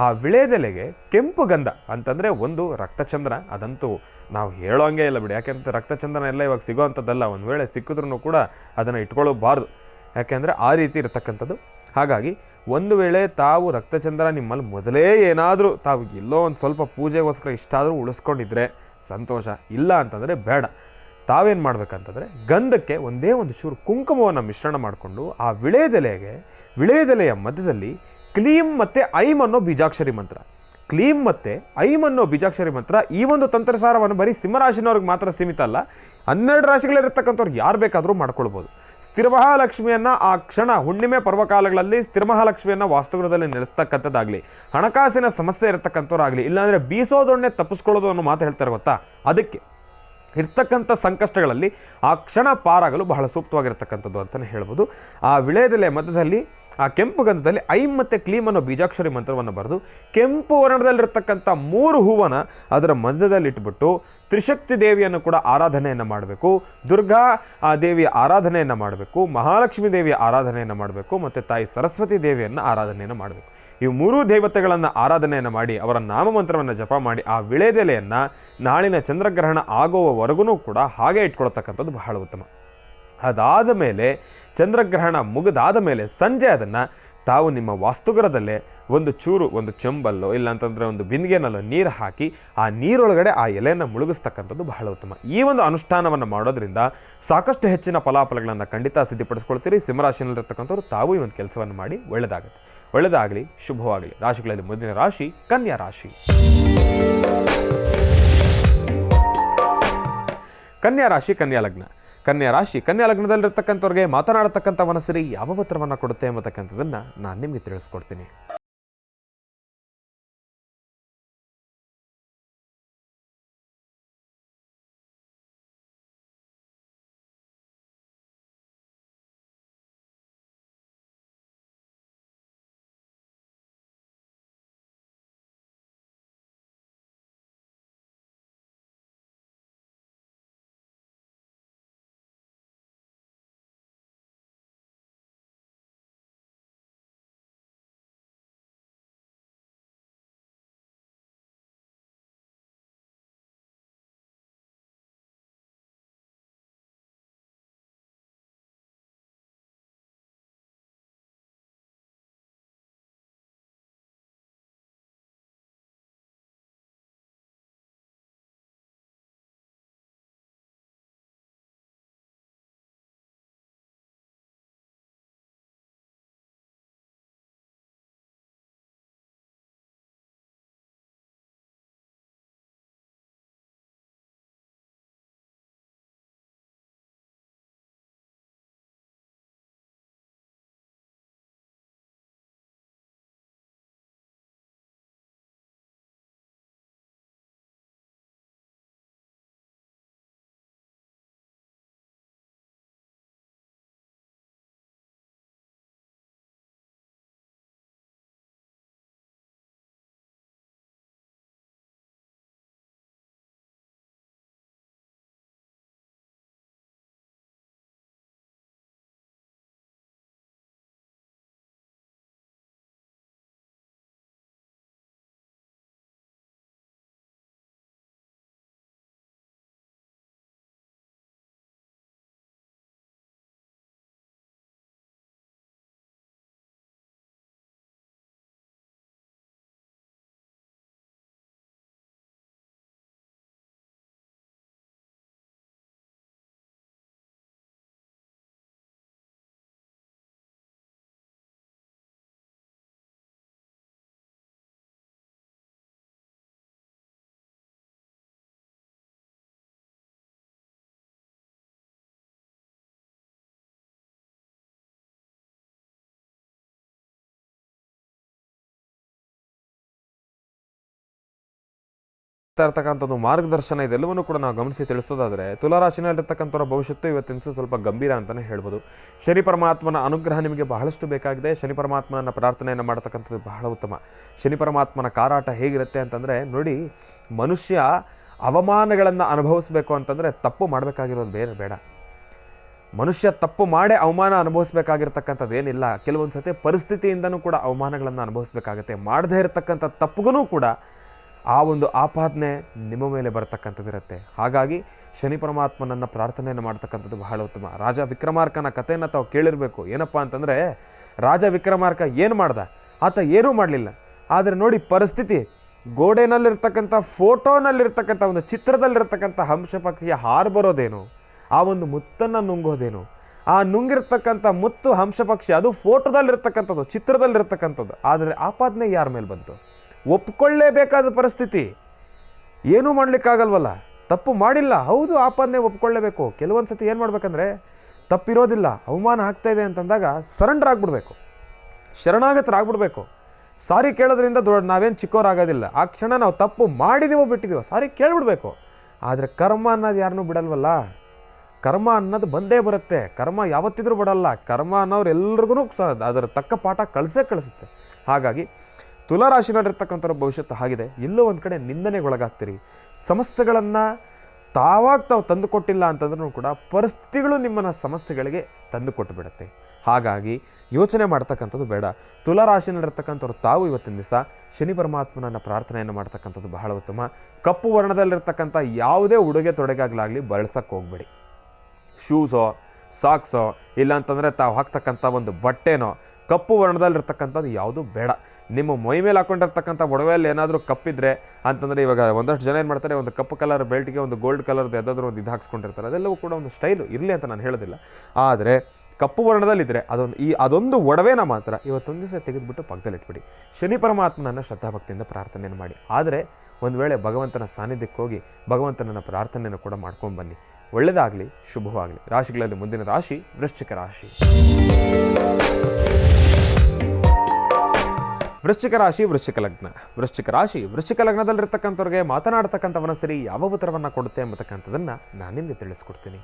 ಆ ವಿಳೆದೆಲೆಗೆ ಕೆಂಪು ಗಂಧ ಅಂತಂದರೆ ಒಂದು ರಕ್ತಚಂದನ, ಅದಂತೂ ನಾವು ಹೇಳೋಂಗೆ ಇಲ್ಲ ಬಿಡಿ. ಯಾಕೆಂತ ರಕ್ತಚಂದನ ಎಲ್ಲ ಇವಾಗ ಸಿಗೋವಂಥದ್ದಲ್ಲ. ಒಂದು ವೇಳೆ ಸಿಕ್ಕಿದ್ರೂ ಕೂಡ ಅದನ್ನು ಇಟ್ಕೊಳ್ಳಬಾರ್ದು. ಯಾಕೆಂದರೆ ಆ ರೀತಿ ಇರತಕ್ಕಂಥದ್ದು. ಹಾಗಾಗಿ ಒಂದು ವೇಳೆ ತಾವು ರಕ್ತಚಂದನ ನಿಮ್ಮಲ್ಲಿ ಮೊದಲೇ ಏನಾದರೂ ತಾವು ಎಲ್ಲೋ ಒಂದು ಸ್ವಲ್ಪ ಪೂಜೆಗೋಸ್ಕರ ಇಷ್ಟಾದರೂ ಉಳಿಸ್ಕೊಂಡಿದ್ರೆ ಸಂತೋಷ. ಇಲ್ಲ ಅಂತಂದರೆ ಬೇಡ. ತಾವೇನು ಮಾಡಬೇಕಂತಂದರೆ ಗಂಧಕ್ಕೆ ಒಂದೇ ಒಂದು ಚೂರು ಕುಂಕುಮವನ್ನು ಮಿಶ್ರಣ ಮಾಡಿಕೊಂಡು ಆ ವಿಳೆದೆಲೆಯ ಮಧ್ಯದಲ್ಲಿ ಕ್ಲೀಂ ಮತ್ತು ಐಂ ಅನ್ನೋ ಬೀಜಾಕ್ಷರಿ ಮಂತ್ರ, ಕ್ಲೀಂ ಮತ್ತು ಐಂ ಅನ್ನೋ ಬೀಜಾಕ್ಷರಿ ಮಂತ್ರ. ಈ ಒಂದು ತಂತ್ರಸಾರವನ್ನು ಬರೀ ಸಿಂಹರಾಶಿನವ್ರಿಗೆ ಮಾತ್ರ ಸೀಮಿತ ಅಲ್ಲ, 12 ರಾಶಿಗಳಿರ್ತಕ್ಕಂಥವ್ರು ಯಾರು ಬೇಕಾದರೂ ಮಾಡ್ಕೊಳ್ಬೋದು. ಸ್ಥಿರಮಹಾಲಕ್ಷ್ಮಿಯನ್ನು ಆ ಕ್ಷಣ ಹುಣ್ಣಿಮೆ ಪರ್ವಕಾಲಗಳಲ್ಲಿ ಸ್ಥಿರಮಹಾಲಕ್ಷ್ಮಿಯನ್ನು ವಾಸ್ತುಗೃಹದಲ್ಲಿ ನೆಲೆಸ್ತಕ್ಕಂಥದ್ದಾಗಲಿ, ಹಣಕಾಸಿನ ಸಮಸ್ಯೆ ಇರತಕ್ಕಂಥವ್ರಾಗಲಿ, ಇಲ್ಲಾಂದರೆ ಬೀಸೋದೊಣ್ಣೆ ತಪ್ಪಿಸ್ಕೊಳ್ಳೋದು ಅನ್ನೋ ಮಾತು ಹೇಳ್ತಾರೆ ಗೊತ್ತಾ, ಅದಕ್ಕೆ ಇರ್ತಕ್ಕಂಥ ಸಂಕಷ್ಟಗಳಲ್ಲಿ ಆ ಕ್ಷಣ ಪಾರಾಗಲು ಬಹಳ ಸೂಕ್ತವಾಗಿರ್ತಕ್ಕಂಥದ್ದು ಅಂತಲೇ ಹೇಳ್ಬೋದು. ಆ ವಿಳೆದೆಲೆ ಮಧ್ಯದಲ್ಲಿ ಆ ಕೆಂಪು ಗಂಧದಲ್ಲಿ ಐಂ ಮತ್ತು ಕ್ಲೀಂ ಅನ್ನೋ ಬೀಜಾಕ್ಷರಿ ಮಂತ್ರವನ್ನು ಬರೆದು ಕೆಂಪು ವರ್ಣದಲ್ಲಿರ್ತಕ್ಕಂಥ 3 ಹೂವನ್ನು ಅದರ ಮಧ್ಯದಲ್ಲಿ ಇಟ್ಬಿಟ್ಟು ತ್ರಿಶಕ್ತಿ ದೇವಿಯನ್ನು ಕೂಡ ಆರಾಧನೆಯನ್ನು ಮಾಡಬೇಕು. ದುರ್ಗಾ ದೇವಿಯ ಆರಾಧನೆಯನ್ನು ಮಾಡಬೇಕು, ಮಹಾಲಕ್ಷ್ಮೀ ದೇವಿಯ ಆರಾಧನೆಯನ್ನು ಮಾಡಬೇಕು, ಮತ್ತು ತಾಯಿ ಸರಸ್ವತಿ ದೇವಿಯನ್ನು ಆರಾಧನೆಯನ್ನು ಮಾಡಬೇಕು. ಈ 3 ದೇವತೆಗಳನ್ನು ಆರಾಧನೆಯನ್ನು ಮಾಡಿ ಅವರ ನಾಮಮಂತ್ರವನ್ನು ಜಪ ಮಾಡಿ ಆ ವಿಳೆದೆಲೆಯನ್ನು ನಾಳಿನ ಚಂದ್ರಗ್ರಹಣ ಆಗುವವರೆಗೂ ಕೂಡ ಹಾಗೆ ಇಟ್ಕೊಳ್ತಕ್ಕಂಥದ್ದು ಬಹಳ ಉತ್ತಮ. ಅದಾದ ಮೇಲೆ ಚಂದ್ರಗ್ರಹಣ ಮುಗಿದಾದ ಮೇಲೆ ಸಂಜೆ ಅದನ್ನು ತಾವು ನಿಮ್ಮ ವಾಸ್ತುಗೃಹದಲ್ಲೇ ಒಂದು ಚೂರು, ಒಂದು ಚೆಂಬಲ್ಲೋ ಇಲ್ಲ ಅಂತಂದರೆ ಒಂದು ಬಿಂದಿಗೆನಲ್ಲೋ ನೀರು ಹಾಕಿ ಆ ನೀರೊಳಗಡೆ ಆ ಎಲೆಯನ್ನು ಮುಳುಗಿಸ್ತಕ್ಕಂಥದ್ದು ಬಹಳ ಉತ್ತಮ. ಈ ಒಂದು ಅನುಷ್ಠಾನವನ್ನು ಮಾಡೋದ್ರಿಂದ ಸಾಕಷ್ಟು ಹೆಚ್ಚಿನ ಫಲಾಫಲಗಳನ್ನು ಖಂಡಿತ ಸಿದ್ಧಪಡಿಸ್ಕೊಳ್ತೀರಿ. ಸಿಂಹರಾಶಿನಲ್ಲಿರ್ತಕ್ಕಂಥವ್ರು ತಾವು ಈ ಒಂದು ಕೆಲಸವನ್ನು ಮಾಡಿ ಒಳ್ಳೆಯದಾಗುತ್ತೆ. ಒಳ್ಳೆಯದಾಗಲಿ, ಶುಭವಾಗಲಿ. ರಾಶಿಗಳಲ್ಲಿ ಮೊದಲನೇ ರಾಶಿ ಕನ್ಯಾ ರಾಶಿ. ಕನ್ಯಾ ರಾಶಿ, ಕನ್ಯಾ ಲಗ್ನ. ಕನ್ಯಾ ರಾಶಿ, ಕನ್ಯಾ ಲಗ್ನದಲ್ಲಿರ್ತಕ್ಕಂಥವ್ರಿಗೆ ಮಾತನಾಡತಕ್ಕಂಥ ಮನಸ್ಸರಿ ಯಾವ ಪತ್ರವನ್ನು ಕೊಡುತ್ತೆ ಎಂಬತಕ್ಕಂಥದ್ದನ್ನು ನಾನು ನಿಮಗೆ ತಿಳಿಸ್ಕೊಡ್ತೀನಿ. ಇರ್ತಕ್ಕಂಥ ಒಂದು ಮಾರ್ಗದರ್ಶನ ಇದೆಲ್ಲವನ್ನೂ ಕೂಡ ನಾವು ಗಮನಿಸಿ ತಿಳಿಸೋದಾದರೆ ತುಲಾರಾಶಿನಲ್ಲಿರ್ತಕ್ಕಂಥವ್ರ ಭವಿಷ್ಯತ್ತು ಇವತ್ತಿನ ಸ್ವಲ್ಪ ಗಂಭೀರ ಅಂತಲೇ ಹೇಳ್ಬೋದು. ಶನಿ ಪರಮಾತ್ಮನ ಅನುಗ್ರಹ ನಿಮಗೆ ಬಹಳಷ್ಟು ಬೇಕಾಗಿದೆ. ಶನಿ ಪರಮಾತ್ಮನ ಪ್ರಾರ್ಥನೆಯನ್ನು ಮಾಡ್ತಕ್ಕಂಥದ್ದು ಬಹಳ ಉತ್ತಮ. ಶನಿ ಪರಮಾತ್ಮನ ಕಾರಾಟ ಹೇಗಿರುತ್ತೆ ಅಂತಂದರೆ ನೋಡಿ, ಮನುಷ್ಯ ಅವಮಾನಗಳನ್ನು ಅನುಭವಿಸ್ಬೇಕು ಅಂತಂದರೆ ತಪ್ಪು ಮಾಡಬೇಕಾಗಿರೋದು ಬೇಡ. ಮನುಷ್ಯ ತಪ್ಪು ಮಾಡೇ ಅವಮಾನ ಅನುಭವಿಸ್ಬೇಕಾಗಿರ್ತಕ್ಕಂಥದ್ದು ಏನಿಲ್ಲ. ಕೆಲವೊಂದು ಸತಿ ಪರಿಸ್ಥಿತಿಯಿಂದನೂ ಕೂಡ ಅವಮಾನಗಳನ್ನು ಅನುಭವಿಸ್ಬೇಕಾಗತ್ತೆ. ಮಾಡದೇ ಇರತಕ್ಕಂಥ ತಪ್ಪುಗೂ ಕೂಡ ಆ ಒಂದು ಆಪಾದನೆ ನಿಮ್ಮ ಮೇಲೆ ಬರತಕ್ಕಂಥದ್ದಿರುತ್ತೆ. ಹಾಗಾಗಿ ಶನಿ ಪರಮಾತ್ಮನನ್ನು ಪ್ರಾರ್ಥನೆಯನ್ನು ಮಾಡ್ತಕ್ಕಂಥದ್ದು ಬಹಳ ಉತ್ತಮ. ರಾಜ ವಿಕ್ರಮಾರ್ಕನ ಕಥೆಯನ್ನು ತಾವು ಕೇಳಿರಬೇಕು. ಏನಪ್ಪ ಅಂತಂದರೆ, ರಾಜ ವಿಕ್ರಮಾರ್ಕ ಏನು ಮಾಡ್ದ? ಆತ ಏನೂ ಮಾಡಲಿಲ್ಲ. ಆದರೆ ನೋಡಿ ಪರಿಸ್ಥಿತಿ, ಗೋಡೆನಲ್ಲಿರ್ತಕ್ಕಂಥ ಫೋಟೋನಲ್ಲಿರ್ತಕ್ಕಂಥ ಒಂದು ಚಿತ್ರದಲ್ಲಿರ್ತಕ್ಕಂಥ ಹಂಸಪಕ್ಷಿಯ ಹಾರು ಬರೋದೇನು, ಆ ಒಂದು ಮುತ್ತನ್ನು ನುಂಗೋದೇನು, ಆ ನುಂಗಿರ್ತಕ್ಕಂಥ ಮುತ್ತು ಹಂಸಪಕ್ಷಿ ಅದು ಫೋಟೋದಲ್ಲಿರ್ತಕ್ಕಂಥದ್ದು, ಚಿತ್ರದಲ್ಲಿರ್ತಕ್ಕಂಥದ್ದು. ಆದರೆ ಆಪಾದನೆ ಯಾರ ಮೇಲೆ ಬಂತು? ಒಪ್ಕೊಳ್ಳೇಬೇಕಾದ ಪರಿಸ್ಥಿತಿ. ಏನೂ ಮಾಡಲಿಕ್ಕಾಗಲ್ವಲ್ಲ. ತಪ್ಪು ಮಾಡಿಲ್ಲ, ಹೌದು, ಆಪಾದನೆ ಒಪ್ಕೊಳ್ಳೇಬೇಕು. ಕೆಲವೊಂದು ಸತಿ ಏನು ಮಾಡಬೇಕಂದ್ರೆ, ತಪ್ಪಿರೋದಿಲ್ಲ, ಅವಮಾನ ಆಗ್ತಾಯಿದೆ ಅಂತಂದಾಗ ಸರೆಂಡರ್ ಆಗಿಬಿಡ್ಬೇಕು, ಶರಣಾಗತರಾಗ್ಬಿಡ್ಬೇಕು. ಸಾರಿ ಕೇಳೋದ್ರಿಂದ ನಾವೇನು ಚಿಕ್ಕವರಾಗೋದಿಲ್ಲ. ಆ ಕ್ಷಣ ನಾವು ತಪ್ಪು ಮಾಡಿದೀವೋ ಬಿಟ್ಟಿದ್ದೀವೋ ಸಾರಿ ಕೇಳಿಬಿಡ್ಬೇಕು. ಆದರೆ ಕರ್ಮ ಅನ್ನೋದು ಯಾರನ್ನೂ ಬಿಡಲ್ವಲ್ಲ. ಕರ್ಮ ಅನ್ನೋದು ಬಂದೇ ಬರುತ್ತೆ. ಕರ್ಮ ಯಾವತ್ತಿದ್ರೂ ಬಿಡಲ್ಲ. ಕರ್ಮ ಅನ್ನೋರು ಎಲ್ರಿಗೂ ಅದರ ತಕ್ಕ ಪಾಠ ಕಳಿಸುತ್ತೆ. ಹಾಗಾಗಿ ತುಲಾರಾಶಿನಲ್ಲಿರ್ತಕ್ಕಂಥವ್ರ ಭವಿಷ್ಯತ್ತು ಹಾಗಿದೆ. ಎಲ್ಲೋ ಒಂದು ಕಡೆ ನಿಂದನೆಗೊಳಗಾಗ್ತೀರಿ. ಸಮಸ್ಯೆಗಳನ್ನು ತಾವು ತಂದು ಕೊಟ್ಟಿಲ್ಲ ಅಂತಂದ್ರೂ ಕೂಡ ಪರಿಸ್ಥಿತಿಗಳು ನಿಮ್ಮನ್ನು ಸಮಸ್ಯೆಗಳಿಗೆ ತಂದು ಕೊಟ್ಟು ಬಿಡುತ್ತೆ. ಹಾಗಾಗಿ ಯೋಚನೆ ಮಾಡ್ತಕ್ಕಂಥದ್ದು ಬೇಡ. ತುಲಾರಾಶಿನಲ್ಲಿರ್ತಕ್ಕಂಥವ್ರು ತಾವು ಇವತ್ತಿನ ದಿವಸ ಶನಿ ಪರಮಾತ್ಮನನ್ನು ಪ್ರಾರ್ಥನೆಯನ್ನು ಮಾಡ್ತಕ್ಕಂಥದ್ದು ಬಹಳ ಉತ್ತಮ. ಕಪ್ಪು ವರ್ಣದಲ್ಲಿರ್ತಕ್ಕಂಥ ಯಾವುದೇ ಉಡುಗೆ ತೊಡುಗೆಗಳಾಗಲಿ ಬಳಸಕ್ಕೆ ಹೋಗಬೇಡಿ. ಶೂಸೋ, ಸಾಕ್ಸೋ, ಇಲ್ಲಾಂತಂದರೆ ತಾವು ಹಾಕ್ತಕ್ಕಂಥ ಒಂದು ಬಟ್ಟೆನೋ ಕಪ್ಪು ವರ್ಣದಲ್ಲಿರ್ತಕ್ಕಂಥದ್ದು ಯಾವುದೂ ಬೇಡ. ನಿಮ್ಮ ಮೈ ಮೇಲೆ ಹಾಕೊಂಡಿರ್ತಕ್ಕಂಥ ಒಡವೆಯಲ್ಲಿ ಏನಾದರೂ ಕಪ್ಪಿದ್ರೆ ಅಂತಂದರೆ, ಇವಾಗ ಒಂದಷ್ಟು ಜನ ಏನು ಮಾಡ್ತಾರೆ, ಒಂದು ಕಪ್ಪು ಕಲರ್ ಬೆಲ್ಟ್ಗೆ ಒಂದು ಗೋಲ್ಡ್ ಕಲರ್ದು ಯಾವುದಾದ್ರೂ ಒಂದು ಇದು ಹಾಕ್ಸ್ಕೊಂಡಿರ್ತಾರೆ. ಅದೆಲ್ಲವೂ ಕೂಡ ಒಂದು ಸ್ಟೈಲು ಇರಲಿ ಅಂತ ನಾನು ಹೇಳೋದಿಲ್ಲ. ಆದರೆ ಕಪ್ಪು ವರ್ಣದಲ್ಲಿದ್ದರೆ ಅದೊಂದು ಒಡವೆನ ಮಾತ್ರ ಇವತ್ತೊಂದು ದಿವಸ ತೆಗೆದುಬಿಟ್ಟು ಪಕ್ಕದಲ್ಲಿಟ್ಬಿಡಿ. ಶನಿ ಪರಮಾತ್ಮನನ್ನು ಶ್ರದ್ಧಾಭಕ್ತಿಯಿಂದ ಪ್ರಾರ್ಥನೆಯನ್ನು ಮಾಡಿ. ಆದರೆ ಒಂದು ವೇಳೆ ಭಗವಂತನ ಸಾನ್ನಿಧ್ಯಕ್ಕೆ ಹೋಗಿ ಭಗವಂತನನ್ನು ಪ್ರಾರ್ಥನೆಯನ್ನು ಕೂಡ ಮಾಡ್ಕೊಂಡು ಬನ್ನಿ. ಒಳ್ಳೆಯದಾಗಲಿ, ಶುಭವಾಗಲಿ. ರಾಶಿಗಳಲ್ಲಿ ಮುಂದಿನ ರಾಶಿ ವೃಶ್ಚಿಕ ರಾಶಿ. ವೃಶ್ಚಿಕ ರಾಶಿ, ವೃಶ್ಚಿಕ ಲಗ್ನ. ವೃಶ್ಚಿಕ ರಾಶಿ, ವೃಶ್ಚಿಕ ಲಗ್ನದಲ್ಲಿರ್ತಕ್ಕಂಥವ್ರಿಗೆ ಮಾತನಾಡ್ತಕ್ಕಂಥವನ ಸರಿ ಯಾವ ಉತ್ತರವನ್ನು ಕೊಡುತ್ತೆ ಎಂಬತಕ್ಕಂಥದ್ದನ್ನು ನಾನು ನಿಮಗೆ ತಿಳಿಸ್ಕೊಡ್ತೀನಿ.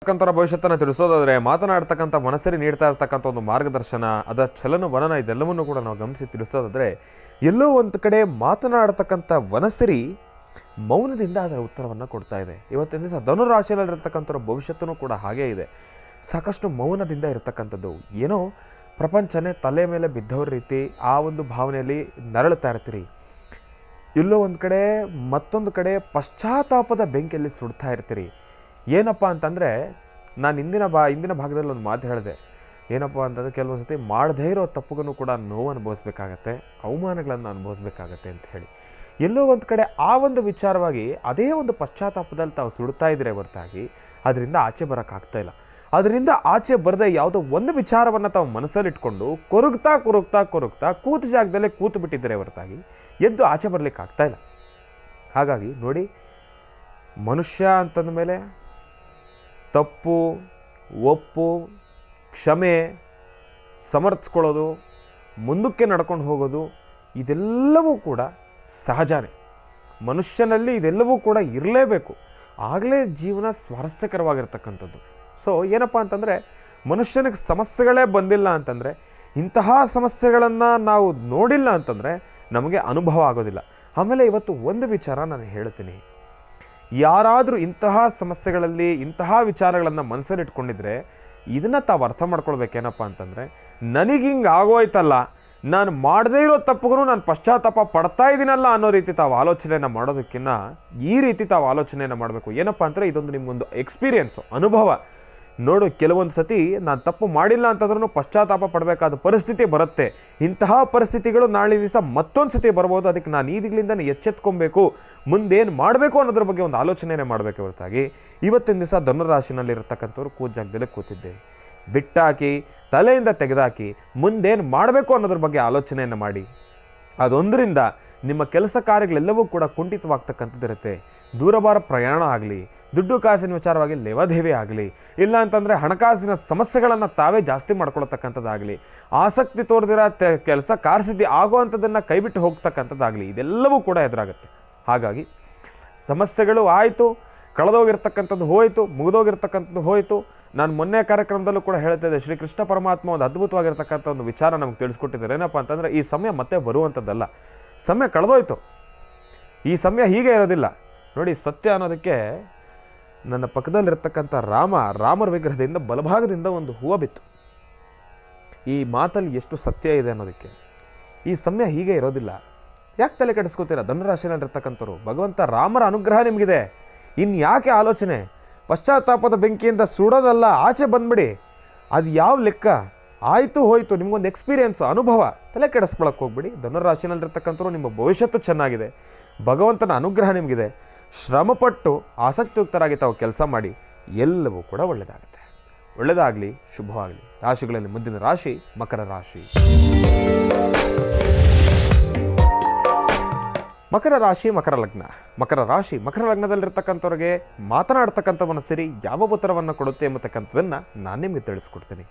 ಭವಿಷ್ಯತ್ತನ್ನು ತಿಳಿಸೋದಾದರೆ ಮಾತನಾಡ್ತಕ್ಕಂಥ ಮನಸ್ಸರಿ ನೀಡ್ತಾ ಇರ್ತಕ್ಕಂಥ ಒಂದು ಮಾರ್ಗದರ್ಶನ, ಅದರ ಚಲನವಲನ ಇದೆಲ್ಲವನ್ನೂ ಕೂಡ ನಾವು ಗಮನಿಸಿ ತಿಳಿಸೋದಾದರೆ ಎಲ್ಲೋ ಒಂದು ಕಡೆ ಮಾತನಾಡ್ತಕ್ಕಂಥ ವನಸರಿ ಮೌನದಿಂದ ಅದರ ಉತ್ತರವನ್ನು ಕೊಡ್ತಾ ಇದೆ. ಇವತ್ತಿನ ದಿವಸ ಧನುರಾಶಿಯಲ್ಲಿರ್ತಕ್ಕಂಥ ಭವಿಷ್ಯತ್ತೂ ಕೂಡ ಹಾಗೇ ಇದೆ. ಸಾಕಷ್ಟು ಮೌನದಿಂದ ಇರತಕ್ಕಂಥದ್ದು. ಏನೋ ಪ್ರಪಂಚನೇ ತಲೆ ಮೇಲೆ ಬಿದ್ದವ್ರ ರೀತಿ ಆ ಒಂದು ಭಾವನೆಯಲ್ಲಿ ನರಳುತ್ತಾ ಇರ್ತೀರಿ. ಎಲ್ಲೋ ಒಂದು ಕಡೆ ಮತ್ತೊಂದು ಕಡೆ ಪಶ್ಚಾತ್ತಾಪದ ಬೆಂಕಿಯಲ್ಲಿ ಸುಡ್ತಾ ಇರ್ತೀರಿ. ಏನಪ್ಪ ಅಂತಂದರೆ ನಾನು ಇಂದಿನ ಭಾಗದಲ್ಲಿ ಒಂದು ಮಾತು ಹೇಳಿದೆ. ಏನಪ್ಪ ಅಂತಂದರೆ ಕೆಲವೊಂದು ಸತಿ ಮಾಡದೇ ಇರೋ ತಪ್ಪುಗೂ ಕೂಡ ನೋವು ಅನುಭವಿಸ್ಬೇಕಾಗತ್ತೆ, ಅವಮಾನಗಳನ್ನು ಅನುಭವಿಸ್ಬೇಕಾಗತ್ತೆ ಅಂತ ಹೇಳಿ ಎಲ್ಲೋ ಒಂದು ಕಡೆ ಆ ಒಂದು ವಿಚಾರವಾಗಿ ಅದೇ ಒಂದು ಪಶ್ಚಾತ್ತಾಪದಲ್ಲಿ ತಾವು ಸುಡ್ತಾ ಇದ್ದೀರಿ ಹೊರತಾಗಿ ಅದರಿಂದ ಆಚೆ ಬರೋಕ್ಕಾಗ್ತಾ ಇಲ್ಲ. ಅದರಿಂದ ಆಚೆ ಬರದೆ ಯಾವುದೋ ಒಂದು ವಿಚಾರವನ್ನು ತಾವು ಮನಸ್ಸಲ್ಲಿಟ್ಕೊಂಡು ಕೊರಗ್ತಾ ಕೂತು ಜಾಗದಲ್ಲೇ ಕೂತು ಬಿಟ್ಟಿದ್ದಾರೆ ಹೊರತಾಗಿ ಎದ್ದು ಆಚೆ ಬರಲಿಕ್ಕೆ ಆಗ್ತಾ ಇಲ್ಲ. ಹಾಗಾಗಿ ನೋಡಿ, ಮನುಷ್ಯ ಅಂತಂದ ಮೇಲೆ ತಪ್ಪು, ಒಪ್ಪು, ಕ್ಷಮೆ, ಸಮರ್ಥಿಸ್ಕೊಳ್ಳೋದು, ಮುಂದಕ್ಕೆ ನಡ್ಕೊಂಡು ಹೋಗೋದು ಇದೆಲ್ಲವೂ ಕೂಡ ಸಹಜನೇ. ಮನುಷ್ಯನಲ್ಲಿ ಇದೆಲ್ಲವೂ ಕೂಡ ಇರಲೇಬೇಕು. ಆಗಲೇ ಜೀವನ ಸ್ವಾರಸ್ಯಕರವಾಗಿರ್ತಕ್ಕಂಥದ್ದು. ಸೊ ಏನಪ್ಪ ಅಂತಂದರೆ ಮನುಷ್ಯನಿಗೆ ಸಮಸ್ಯೆಗಳೇ ಬಂದಿಲ್ಲ ಅಂತಂದರೆ, ಇಂತಹ ಸಮಸ್ಯೆಗಳನ್ನು ನಾವು ನೋಡಿಲ್ಲ ಅಂತಂದರೆ ನಮಗೆ ಅನುಭವ ಆಗೋದಿಲ್ಲ. ಆಮೇಲೆ ಇವತ್ತು ಒಂದು ವಿಚಾರ ನಾನು ಹೇಳ್ತೀನಿ. ಯಾರಾದರೂ ಇಂತಹ ಸಮಸ್ಯೆಗಳಲ್ಲಿ ಇಂತಹ ವಿಚಾರಗಳನ್ನು ಮನಸ್ಸಲ್ಲಿಟ್ಕೊಂಡಿದ್ರೆ ಇದನ್ನು ತಾವು ಅರ್ಥ ಮಾಡ್ಕೊಳ್ಬೇಕೇನಪ್ಪ ಅಂತಂದರೆ, ನನಗೆ ಹಿಂಗೆ ಆಗೋಯ್ತಲ್ಲ, ನಾನು ಮಾಡದೇ ಇರೋ ತಪ್ಪುಗೂ ನಾನು ಪಶ್ಚಾತ್ತಾಪ ಪಡ್ತಾ ಇದ್ದೀನಲ್ಲ ಅನ್ನೋ ರೀತಿ ತಾವು ಆಲೋಚನೆಯನ್ನು ಮಾಡೋದಕ್ಕಿಂತ ಈ ರೀತಿ ತಾವು ಆಲೋಚನೆಯನ್ನು ಮಾಡಬೇಕು. ಏನಪ್ಪ ಅಂದರೆ ಇದೊಂದು ನಿಮಗೊಂದು ಎಕ್ಸ್ಪೀರಿಯನ್ಸು, ಅನುಭವ. ನೋಡು, ಕೆಲವೊಂದು ಸತಿ ನಾನು ತಪ್ಪು ಮಾಡಿಲ್ಲ ಅಂತಂದ್ರೂ ಪಶ್ಚಾತ್ತಾಪ ಪಡಬೇಕಾದ ಪರಿಸ್ಥಿತಿ ಬರುತ್ತೆ. ಇಂತಹ ಪರಿಸ್ಥಿತಿಗಳು ನಾಳೆ ದಿವಸ ಮತ್ತೊಂದು ಸತಿ ಬರ್ಬೋದು. ಅದಕ್ಕೆ ನಾನು ಈಗಲಿಂದ ಎಚ್ಚೆತ್ಕೊಬೇಕು, ಮುಂದೇನು ಮಾಡಬೇಕು ಅನ್ನೋದ್ರ ಬಗ್ಗೆ ಒಂದು ಆಲೋಚನೆಯೇ ಮಾಡಬೇಕು ಹೊರತಾಗಿ ಇವತ್ತಿನ ದಿವಸ ಧನುರಾಶಿನಲ್ಲಿರತಕ್ಕಂಥವ್ರು ಕೂಜಾಗದಲ್ಲೇ ಕೂತಿದ್ದೆ ಬಿಟ್ಟಾಕಿ ತಲೆಯಿಂದ ತೆಗೆದಾಕಿ ಮುಂದೇನು ಮಾಡಬೇಕು ಅನ್ನೋದ್ರ ಬಗ್ಗೆ ಆಲೋಚನೆಯನ್ನು ಮಾಡಿ. ಅದೊಂದರಿಂದ ನಿಮ್ಮ ಕೆಲಸ ಕಾರ್ಯಗಳೆಲ್ಲವೂ ಕೂಡ ಕುಂಠಿತವಾಗ್ತಕ್ಕಂಥದ್ದು ಇರುತ್ತೆ. ದೂರಭಾರ ಪ್ರಯಾಣ ಆಗಲಿ, ದುಡ್ಡು ಕಾಸಿನ ವಿಚಾರವಾಗಿ ಲೇವಾದೇವಿ ಆಗಲಿ, ಇಲ್ಲ ಅಂತಂದರೆ ಹಣಕಾಸಿನ ಸಮಸ್ಯೆಗಳನ್ನು ತಾವೇ ಜಾಸ್ತಿ ಮಾಡ್ಕೊಳ್ತಕ್ಕಂಥದ್ದಾಗಲಿ, ಆಸಕ್ತಿ ತೋರಿದಿರೋ ಕೆಲಸ ಕಾರ್ಯಸಿದ್ಧಿ ಆಗುವಂಥದ್ದನ್ನು ಕೈಬಿಟ್ಟು ಹೋಗ್ತಕ್ಕಂಥದ್ದಾಗಲಿ, ಇದೆಲ್ಲವೂ ಕೂಡ ಎದುರಾಗುತ್ತೆ. ಹಾಗಾಗಿ ಸಮಸ್ಯೆಗಳು ಆಯಿತು, ಕಳೆದೋಗಿರ್ತಕ್ಕಂಥದ್ದು ಹೋಯಿತು, ಮುಗಿದೋಗಿರ್ತಕ್ಕಂಥದ್ದು ಹೋಯಿತು. ನಾನು ಮೊನ್ನೆ ಕಾರ್ಯಕ್ರಮದಲ್ಲೂ ಕೂಡ ಹೇಳ್ತಿದ್ದೆ, ಶ್ರೀಕೃಷ್ಣ ಪರಮಾತ್ಮ ಒಂದು ಅದ್ಭುತವಾಗಿರ್ತಕ್ಕಂಥ ಒಂದು ವಿಚಾರ ನಮಗೆ ತಿಳಿಸ್ಕೊಟ್ಟಿದ್ದಾರೆ. ಏನಪ್ಪ ಅಂತಂದರೆ ಈ ಸಮಯ ಮತ್ತೆ ಬರುವಂಥದ್ದಲ್ಲ, ಸಮಯ ಕಳೆದೋಯ್ತು, ಈ ಸಮಯ ಹೀಗೆ ಇರೋದಿಲ್ಲ. ನೋಡಿ, ಸತ್ಯ ಅನ್ನೋದಕ್ಕೆ ನನ್ನ ಪಕ್ಕದಲ್ಲಿರ್ತಕ್ಕಂಥ ರಾಮರ ವಿಗ್ರಹದಿಂದ ಬಲಭಾಗದಿಂದ ಒಂದು ಹೂವು ಬಿತ್ತು. ಈ ಮಾತಲ್ಲಿ ಎಷ್ಟು ಸತ್ಯ ಇದೆ ಅನ್ನೋದಕ್ಕೆ. ಈ ಸಮಯ ಹೀಗೆ ಇರೋದಿಲ್ಲ. ಯಾಕೆ ತಲೆ ಕೆಡಿಸ್ಕೋತೀರಾ? ಧನುರಾಶಿನಲ್ಲಿರ್ತಕ್ಕಂಥವ್ರು ಭಗವಂತ ರಾಮರ ಅನುಗ್ರಹ ನಿಮಗಿದೆ. ಇನ್ಯಾಕೆ ಆಲೋಚನೆ? ಪಶ್ಚಾತ್ತಾಪದ ಬೆಂಕಿಯಿಂದ ಸುಡೋದಲ್ಲ, ಆಚೆ ಬಂದ್ಬಿಡಿ. ಅದು ಯಾವ ಲೆಕ್ಕ? ಆಯಿತು ಹೋಯಿತು, ನಿಮಗೊಂದು ಎಕ್ಸ್ಪೀರಿಯನ್ಸು, ಅನುಭವ. ತಲೆ ಕೆಡಿಸ್ಕೊಳಕ್ಕೆ ಹೋಗ್ಬಿಡಿ. ಧನುರಾಶಿನಲ್ಲಿರ್ತಕ್ಕಂಥವ್ರು ನಿಮ್ಮ ಭವಿಷ್ಯತ್ತು ಚೆನ್ನಾಗಿದೆ, ಭಗವಂತನ ಅನುಗ್ರಹ ನಿಮಗಿದೆ. ಶ್ರಮಪಟ್ಟು ಆಸಕ್ತಿಯುಕ್ತರಾಗಿ ತಾವು ಕೆಲಸ ಮಾಡಿ, ಎಲ್ಲವೂ ಕೂಡ ಒಳ್ಳೆಯದಾಗುತ್ತೆ. ಒಳ್ಳೆಯದಾಗಲಿ, ಶುಭವಾಗಲಿ. ರಾಶಿಗಳಲ್ಲಿ ಮುಂದಿನ ರಾಶಿ ಮಕರ ರಾಶಿ. ಮಕರ ರಾಶಿ ಮಕರ ಲಗ್ನ. ಮಕರ ರಾಶಿ ಮಕರ ಲಗ್ನದಲ್ಲಿರ್ತಕ್ಕಂಥವ್ರಿಗೆ ಮಾತನಾಡ್ತಕ್ಕಂಥ ಮನಸ್ಸಿರಿ ಯಾವ ಉತ್ತರವನ್ನು ಕೊಡುತ್ತೆ ಎಂಬತಕ್ಕಂಥದ್ದನ್ನು ನಾನು ನಿಮಗೆ ತಿಳಿಸ್ಕೊಡ್ತೀನಿ.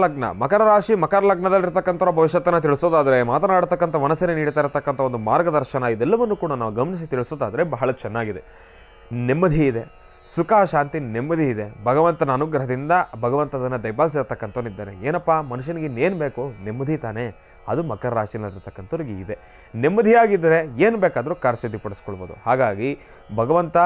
ಲಗ್ನ ಮಕರ ರಾಶಿ ಮಕರ ಲಗ್ನದಲ್ಲಿರ್ತಕ್ಕಂಥವ್ರ ಭವಿಷ್ಯತ್ತನ್ನು ತಿಳಿಸೋದಾದರೆ, ಮಾತನಾಡ್ತಕ್ಕಂಥ ಮನಸ್ಸಿನ ನೀಡ್ತಾ ಇರತಕ್ಕಂಥ ಒಂದು ಮಾರ್ಗದರ್ಶನ ಇದೆಲ್ಲವನ್ನು ಕೂಡ ನಾವು ಗಮನಿಸಿ ತಿಳಿಸೋದಾದರೆ ಬಹಳ ಚೆನ್ನಾಗಿದೆ. ನೆಮ್ಮದಿ ಇದೆ, ಸುಖ ಶಾಂತಿ ನೆಮ್ಮದಿ ಇದೆ. ಭಗವಂತನ ಅನುಗ್ರಹದಿಂದ ಭಗವಂತನನ್ನು ದಯಪಾಲಿಸಿರ್ತಕ್ಕಂಥವನಿದ್ದಾನೆ. ಏನಪ್ಪ ಮನುಷ್ಯನಿಗೆ ಇನ್ನೇನು ಬೇಕು? ನೆಮ್ಮದಿ ತಾನೇ. ಅದು ಮಕರ ರಾಶಿಯಲ್ಲಿರ್ತಕ್ಕಂಥವ್ರಿಗೆ ಇದೆ. ನೆಮ್ಮದಿಯಾಗಿದ್ದರೆ ಏನು ಬೇಕಾದರೂ ಕಾರ್ಯಸಿದ್ಧಿಪಡಿಸ್ಕೊಳ್ಬೋದು. ಹಾಗಾಗಿ ಭಗವಂತ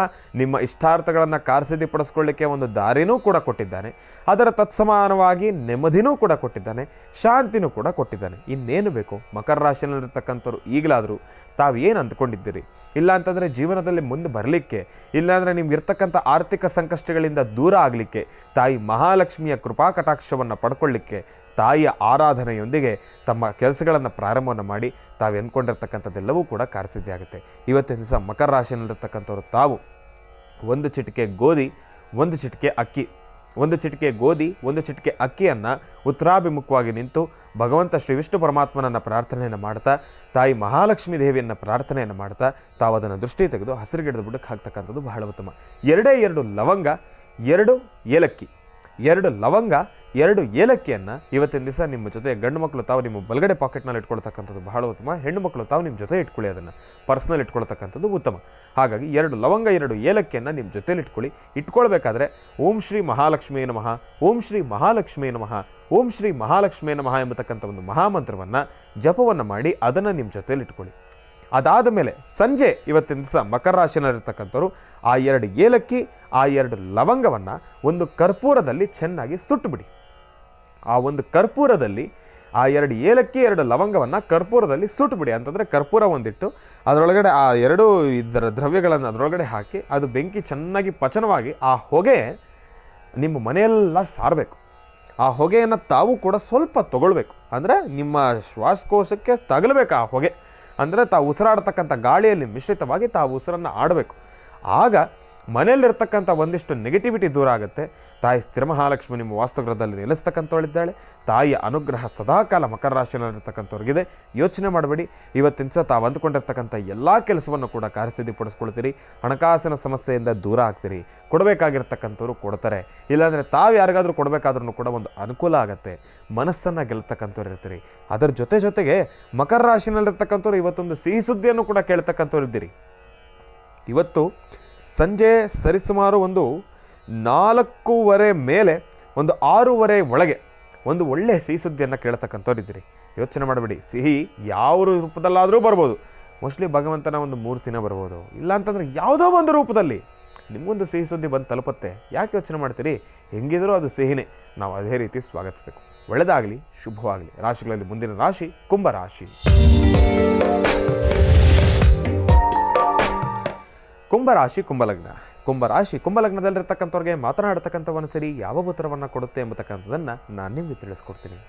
ನಿಮ್ಮ ಇಷ್ಟಾರ್ಥಗಳನ್ನು ಕಾರ್ಯಸಿದ್ಧಿಪಡಿಸ್ಕೊಳ್ಳಿಕ್ಕೆ ಒಂದು ದಾರಿನೂ ಕೂಡ ಕೊಟ್ಟಿದ್ದಾನೆ. ಅದರ ತತ್ಸಮಾನವಾಗಿ ನೆಮ್ಮದಿನೂ ಕೂಡ ಕೊಟ್ಟಿದ್ದಾನೆ, ಶಾಂತಿನೂ ಕೂಡ ಕೊಟ್ಟಿದ್ದಾನೆ. ಇನ್ನೇನು ಬೇಕು? ಮಕರ ರಾಶಿಯಲ್ಲಿರ್ತಕ್ಕಂಥವ್ರು ಈಗಲಾದರೂ ತಾವೇನು ಅಂದ್ಕೊಂಡಿದ್ದೀರಿ? ಇಲ್ಲ ಅಂತಂದರೆ ಜೀವನದಲ್ಲಿ ಮುಂದೆ ಬರಲಿಕ್ಕೆ, ಇಲ್ಲಾಂದರೆ ನಿಮ್ಗಿರ್ತಕ್ಕಂಥ ಆರ್ಥಿಕ ಸಂಕಷ್ಟಗಳಿಂದ ದೂರ ಆಗಲಿಕ್ಕೆ, ತಾಯಿ ಮಹಾಲಕ್ಷ್ಮಿಯ ಕೃಪಾ ಕಟಾಕ್ಷವನ್ನು ಪಡ್ಕೊಳ್ಳಿಕ್ಕೆ ತಾಯಿಯ ಆರಾಧನೆಯೊಂದಿಗೆ ತಮ್ಮ ಕೆಲಸಗಳನ್ನು ಪ್ರಾರಂಭವನ್ನು ಮಾಡಿ ತಾವು ಎಂದ್ಕೊಂಡಿರ್ತಕ್ಕಂಥದ್ದೆಲ್ಲವೂ ಕೂಡ ಕಾರ್ಯಸಿದ್ಧಿ ಆಗುತ್ತೆ. ಇವತ್ತಿನ ದಿವಸ ಮಕರ ರಾಶಿಯಲ್ಲಿರ್ತಕ್ಕಂಥವ್ರು ತಾವು ಒಂದು ಚಿಟಿಕೆ ಗೋಧಿ, ಒಂದು ಚಿಟಿಕೆ ಅಕ್ಕಿ, ಒಂದು ಚಿಟಿಕೆ ಗೋಧಿ, ಒಂದು ಚಿಟಿಕೆ ಅಕ್ಕಿಯನ್ನು ಉತ್ತರಾಭಿಮುಖವಾಗಿ ನಿಂತು ಭಗವಂತ ಶ್ರೀ ವಿಷ್ಣು ಪರಮಾತ್ಮನನ್ನು ಪ್ರಾರ್ಥನೆಯನ್ನು ಮಾಡ್ತಾ, ತಾಯಿ ಮಹಾಲಕ್ಷ್ಮೀ ದೇವಿಯನ್ನು ಪ್ರಾರ್ಥನೆಯನ್ನು ಮಾಡ್ತಾ ತಾವು ಅದನ್ನು ದೃಷ್ಟಿ ತೆಗೆದು ಹಸಿರು ಗಿಡದ ಬುಡಕ್ಕೆ ಹಾಕ್ತಕ್ಕಂಥದ್ದು ಬಹಳ ಉತ್ತಮ. 2 ಲವಂಗ, 2 ಏಲಕ್ಕಿ, 2 ಲವಂಗ, 2 ಏಲಕ್ಕಿಯನ್ನು ಇವತ್ತಿನ ದಿವಸ ನಿಮ್ಮ ಜೊತೆ ಗಂಡು ಮಕ್ಕಳು ತಾವು ನಿಮ್ಮ ಬಲಗಡೆ ಪಾಕೆಟ್ನಲ್ಲಿ ಇಟ್ಕೊಳ್ತಕ್ಕಂಥದ್ದು ಬಹಳ ಉತ್ತಮ. ಹೆಣ್ಣು ಮಕ್ಕಳು ತಾವು ನಿಮ್ಮ ಜೊತೆ ಇಟ್ಕೊಳ್ಳಿ, ಅದನ್ನು ಪರ್ಸ್ನಲ್ ಇಟ್ಕೊಳ್ತಕ್ಕಂಥದ್ದು ಉತ್ತಮ. ಹಾಗಾಗಿ 2 ಲವಂಗ 2 ಏಲಕ್ಕಿಯನ್ನು ನಿಮ್ಮ ಜೊತೆಲಿ ಇಟ್ಕೊಳ್ಬೇಕಾದ್ರೆ ಓಂ ಶ್ರೀ ಮಹಾಲಕ್ಷ್ಮೀ ನಮಃ, ಓಂ ಶ್ರೀ ಮಹಾಲಕ್ಷ್ಮೀ ನಮಃ, ಓಂ ಶ್ರೀ ಮಹಾಲಕ್ಷ್ಮೀ ನಮಃ ಎಂಬತಕ್ಕಂಥ ಒಂದು ಮಹಾಮಂತ್ರವನ್ನು ಜಪವನ್ನು ಮಾಡಿ ಅದನ್ನು ನಿಮ್ಮ ಜೊತೆಲಿ ಇಟ್ಕೊಳ್ಳಿ. ಅದಾದ ಮೇಲೆ ಸಂಜೆ ಇವತ್ತಿನ ದಿವಸ ಮಕರ ರಾಶಿನಲ್ಲಿರ್ತಕ್ಕಂಥವ್ರು ಆ 2 ಏಲಕ್ಕಿ ಆ 2 ಲವಂಗವನ್ನು ಒಂದು ಕರ್ಪೂರದಲ್ಲಿ ಚೆನ್ನಾಗಿ ಸುಟ್ಟುಬಿಡಿ. ಆ ಒಂದು ಕರ್ಪೂರದಲ್ಲಿ ಆ 2 ಏಲಕ್ಕಿ 2 ಲವಂಗವನ್ನು ಕರ್ಪೂರದಲ್ಲಿ ಸುಟ್ಟುಬಿಡಿ. ಅಂತಂದರೆ ಕರ್ಪೂರ ಒಂದಿಟ್ಟು ಅದರೊಳಗಡೆ ಆ 2 ಇದರ ದ್ರವ್ಯಗಳನ್ನು ಅದರೊಳಗಡೆ ಹಾಕಿ ಅದು ಬೆಂಕಿ ಚೆನ್ನಾಗಿ ಪಚನವಾಗಿ ಆ ಹೊಗೆ ನಿಮ್ಮ ಮನೆಯೆಲ್ಲ ಸಾರಬೇಕು. ಆ ಹೊಗೆಯನ್ನು ತಾವು ಕೂಡ ಸ್ವಲ್ಪ ತಗೊಳ್ಬೇಕು, ಅಂದರೆ ನಿಮ್ಮ ಶ್ವಾಸಕೋಶಕ್ಕೆ ತಗಲಬೇಕು ಆ ಹೊಗೆ. ಅಂದರೆ ತಾವು ಉಸಿರಾಡ್ತಕ್ಕಂಥ ಗಾಳಿಯಲ್ಲಿ ಮಿಶ್ರಿತವಾಗಿ ತಾವು ಉಸಿರನ್ನು ಆಡಬೇಕು. ಆಗ ಮನೆಯಲ್ಲಿರ್ತಕ್ಕಂಥ ಒಂದಿಷ್ಟು ನೆಗೆಟಿವಿಟಿ ದೂರ ಆಗುತ್ತೆ. ತಾಯಿ ಸ್ಥಿರ ಮಹಾಲಕ್ಷ್ಮಿ ನಿಮ್ಮ ವಾಸ್ತುಗೃಹದಲ್ಲಿ ನೆಲೆಸ್ತಕ್ಕಂಥವಳಿದ್ದಾಳೆ. ತಾಯಿಯ ಅನುಗ್ರಹ ಸದಾಕಾಲ ಮಕರ ರಾಶಿಯಲ್ಲಿರ್ತಕ್ಕಂಥವ್ರಿಗಿದೆ. ಯೋಚನೆ ಮಾಡಬೇಡಿ, ಇವತ್ತಿನ ದಿವಸ ತಾವು ಅಂದುಕೊಂಡಿರ್ತಕ್ಕಂಥ ಎಲ್ಲ ಕೆಲಸವನ್ನು ಕೂಡ ಕಾರ್ಯಸಿದ್ಧಿಪಡಿಸ್ಕೊಳ್ತೀರಿ. ಹಣಕಾಸಿನ ಸಮಸ್ಯೆಯಿಂದ ದೂರ ಆಗ್ತೀರಿ. ಕೊಡಬೇಕಾಗಿರ್ತಕ್ಕಂಥವ್ರು ಕೊಡ್ತಾರೆ, ಇಲ್ಲಾಂದರೆ ತಾವು ಯಾರಿಗಾದರೂ ಕೊಡಬೇಕಾದ್ರೂ ಕೂಡ ಒಂದು ಅನುಕೂಲ ಆಗುತ್ತೆ. ಮನಸ್ಸನ್ನು ಗೆಲ್ತಕ್ಕಂಥವ್ರು ಇರ್ತೀರಿ. ಅದರ ಜೊತೆಗೆ ಮಕರ ರಾಶಿನಲ್ಲಿರ್ತಕ್ಕಂಥವ್ರು ಇವತ್ತೊಂದು ಸಿಹಿ ಸುದ್ದಿಯನ್ನು ಕೂಡ ಕೇಳ್ತಕ್ಕಂಥವ್ರು ಇದ್ದೀರಿ. ಇವತ್ತು ಸಂಜೆ ಸರಿಸುಮಾರು ಒಂದು 4:15 ಮೇಲೆ ಒಂದು 6:30 ಒಳಗೆ ಒಂದು ಒಳ್ಳೆಯ ಸಿಹಿ ಸುದ್ದಿಯನ್ನು ಕೇಳ್ತಕ್ಕಂಥವ್ರು ಇದ್ದೀರಿ. ಯೋಚನೆ ಮಾಡಬೇಡಿ, ಸಿಹಿ ಯಾವ ರೂಪದಲ್ಲಾದರೂ ಬರ್ಬೋದು. ಮೋಸ್ಟ್ಲಿ ಭಗವಂತನ ಒಂದು ಮೂರ್ತಿನ ಬರ್ಬೋದು, ಇಲ್ಲಾಂತಂದರೆ ಯಾವುದೋ ಒಂದು ರೂಪದಲ್ಲಿ ನಿಮಗೊಂದು ಸಿಹಿ ಸುದ್ದಿ ಬಂದು ತಲುಪುತ್ತೆ. ಯಾಕೆ ಯೋಚನೆ ಮಾಡ್ತೀರಿ? ಹೆಂಗಿದ್ರೂ ಅದು ಸಿಹಿನೇ. ನಾವು ಅದೇ ರೀತಿ ಸ್ವಾಗತಿಸಬೇಕು. ಒಳ್ಳೆಯದಾಗಲಿ, ಶುಭವಾಗಲಿ. ರಾಶಿಗಳಲ್ಲಿ ಮುಂದಿನ ರಾಶಿ ಕುಂಭರಾಶಿ. ಕುಂಭರಾಶಿ ಕುಂಭಲಗ್ನ. ಕುಂಭಲಗ್ನದಲ್ಲಿರ್ತಕ್ಕಂಥವ್ರಿಗೆ ಮಾತನಾಡತಕ್ಕಂಥವನ್ನ ಸರಿ ಯಾವ ಉತ್ತರವನ್ನು ಕೊಡುತ್ತೆ ಎಂಬತಕ್ಕಂಥದ್ದನ್ನು ನಾನು ನಿಮಗೆ ತಿಳಿಸ್ಕೊಡ್ತೀನಿ.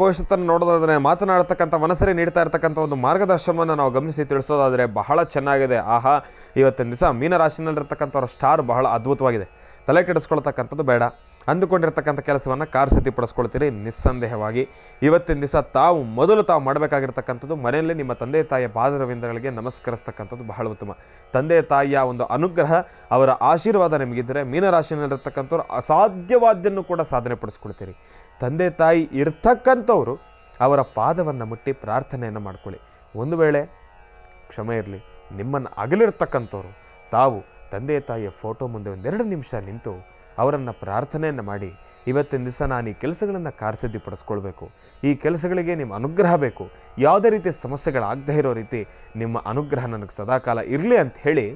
ಭವಿಷ್ಯತ್ತನ್ನು ನೋಡೋದಾದರೆ ಮಾತನಾಡತಕ್ಕಂಥ ಮನಸ್ಸರಿ ನೀಡ್ತಾ ಇರತಕ್ಕಂಥ ಒಂದು ಮಾರ್ಗದರ್ಶನವನ್ನು ನಾವು ಗಮನಿಸಿ ತಿಳಿಸೋದಾದರೆ ಬಹಳ ಚೆನ್ನಾಗಿದೆ. ಆಹಾ, ಇವತ್ತಿನ ದಿವಸ ಮೀನರಾಶಿನಲ್ಲಿರ್ತಕ್ಕಂಥವ್ರ ಸ್ಟಾರ್ ಬಹಳ ಅದ್ಭುತವಾಗಿದೆ. ತಲೆ ಕೆಡಿಸ್ಕೊಳ್ತಕ್ಕಂಥದ್ದು ಬೇಡ. ಅಂದುಕೊಂಡಿರ್ತಕ್ಕಂಥ ಕೆಲಸವನ್ನು ಕಾರ್ಯಸಿದ್ಧಿಪಡಿಸ್ಕೊಳ್ತೀರಿ ನಿಸ್ಸಂದೇಹವಾಗಿ. ಇವತ್ತಿನ ದಿವಸ ತಾವು ಮಾಡಬೇಕಾಗಿರ್ತಕ್ಕಂಥದ್ದು ಮನೆಯಲ್ಲಿ ನಿಮ್ಮ ತಂದೆ ತಾಯಿಯ ಪಾದರವಿಂದಗಳಿಗೆ ನಮಸ್ಕರಿಸ್ತಕ್ಕಂಥದ್ದು ಬಹಳ ಉತ್ತಮ. ತಂದೆ ತಾಯಿಯ ಒಂದು ಅನುಗ್ರಹ, ಅವರ ಆಶೀರ್ವಾದ ನಿಮಗಿದ್ದರೆ ಮೀನರಾಶಿನಲ್ಲಿರ್ತಕ್ಕಂಥವ್ರು ಅಸಾಧ್ಯವಾದ್ದನ್ನು ಕೂಡ ಸಾಧನೆ ಪಡಿಸ್ಕೊಳ್ತೀರಿ. ತಂದೆ ತಾಯಿ ಇರ್ತಕ್ಕಂಥವ್ರು ಅವರ ಪಾದವನ್ನು ಮುಟ್ಟಿ ಪ್ರಾರ್ಥನೆಯನ್ನು ಮಾಡ್ಕೊಳ್ಳಿ. ಒಂದು ವೇಳೆ ಕ್ಷಮೆ ಇರಲಿ, ನಿಮ್ಮನ್ನು ಅಗಲಿರ್ತಕ್ಕಂಥವ್ರು ತಾವು ತಂದೆ ತಾಯಿಯ ಫೋಟೋ ಮುಂದೆ 2 ನಿಮಿಷ ನಿಂತು ಅವರನ್ನು ಪ್ರಾರ್ಥನೆಯನ್ನು ಮಾಡಿ, ಇವತ್ತಿನ ದಿವಸ ನಾನು ಈ ಕೆಲಸಗಳನ್ನು ಕಾರ್ಯಸಿದ್ಧಿಪಡಿಸ್ಕೊಳ್ಬೇಕು, ಈ ಕೆಲಸಗಳಿಗೆ ನಿಮ್ಮ ಅನುಗ್ರಹ ಬೇಕು, ಯಾವುದೇ ರೀತಿಯ ಸಮಸ್ಯೆಗಳಾಗದೇ ಇರೋ ರೀತಿ ನಿಮ್ಮ ಅನುಗ್ರಹ ನನಗೆ ಸದಾಕಾಲ ಇರಲಿ ಅಂತ ಹೇಳಿ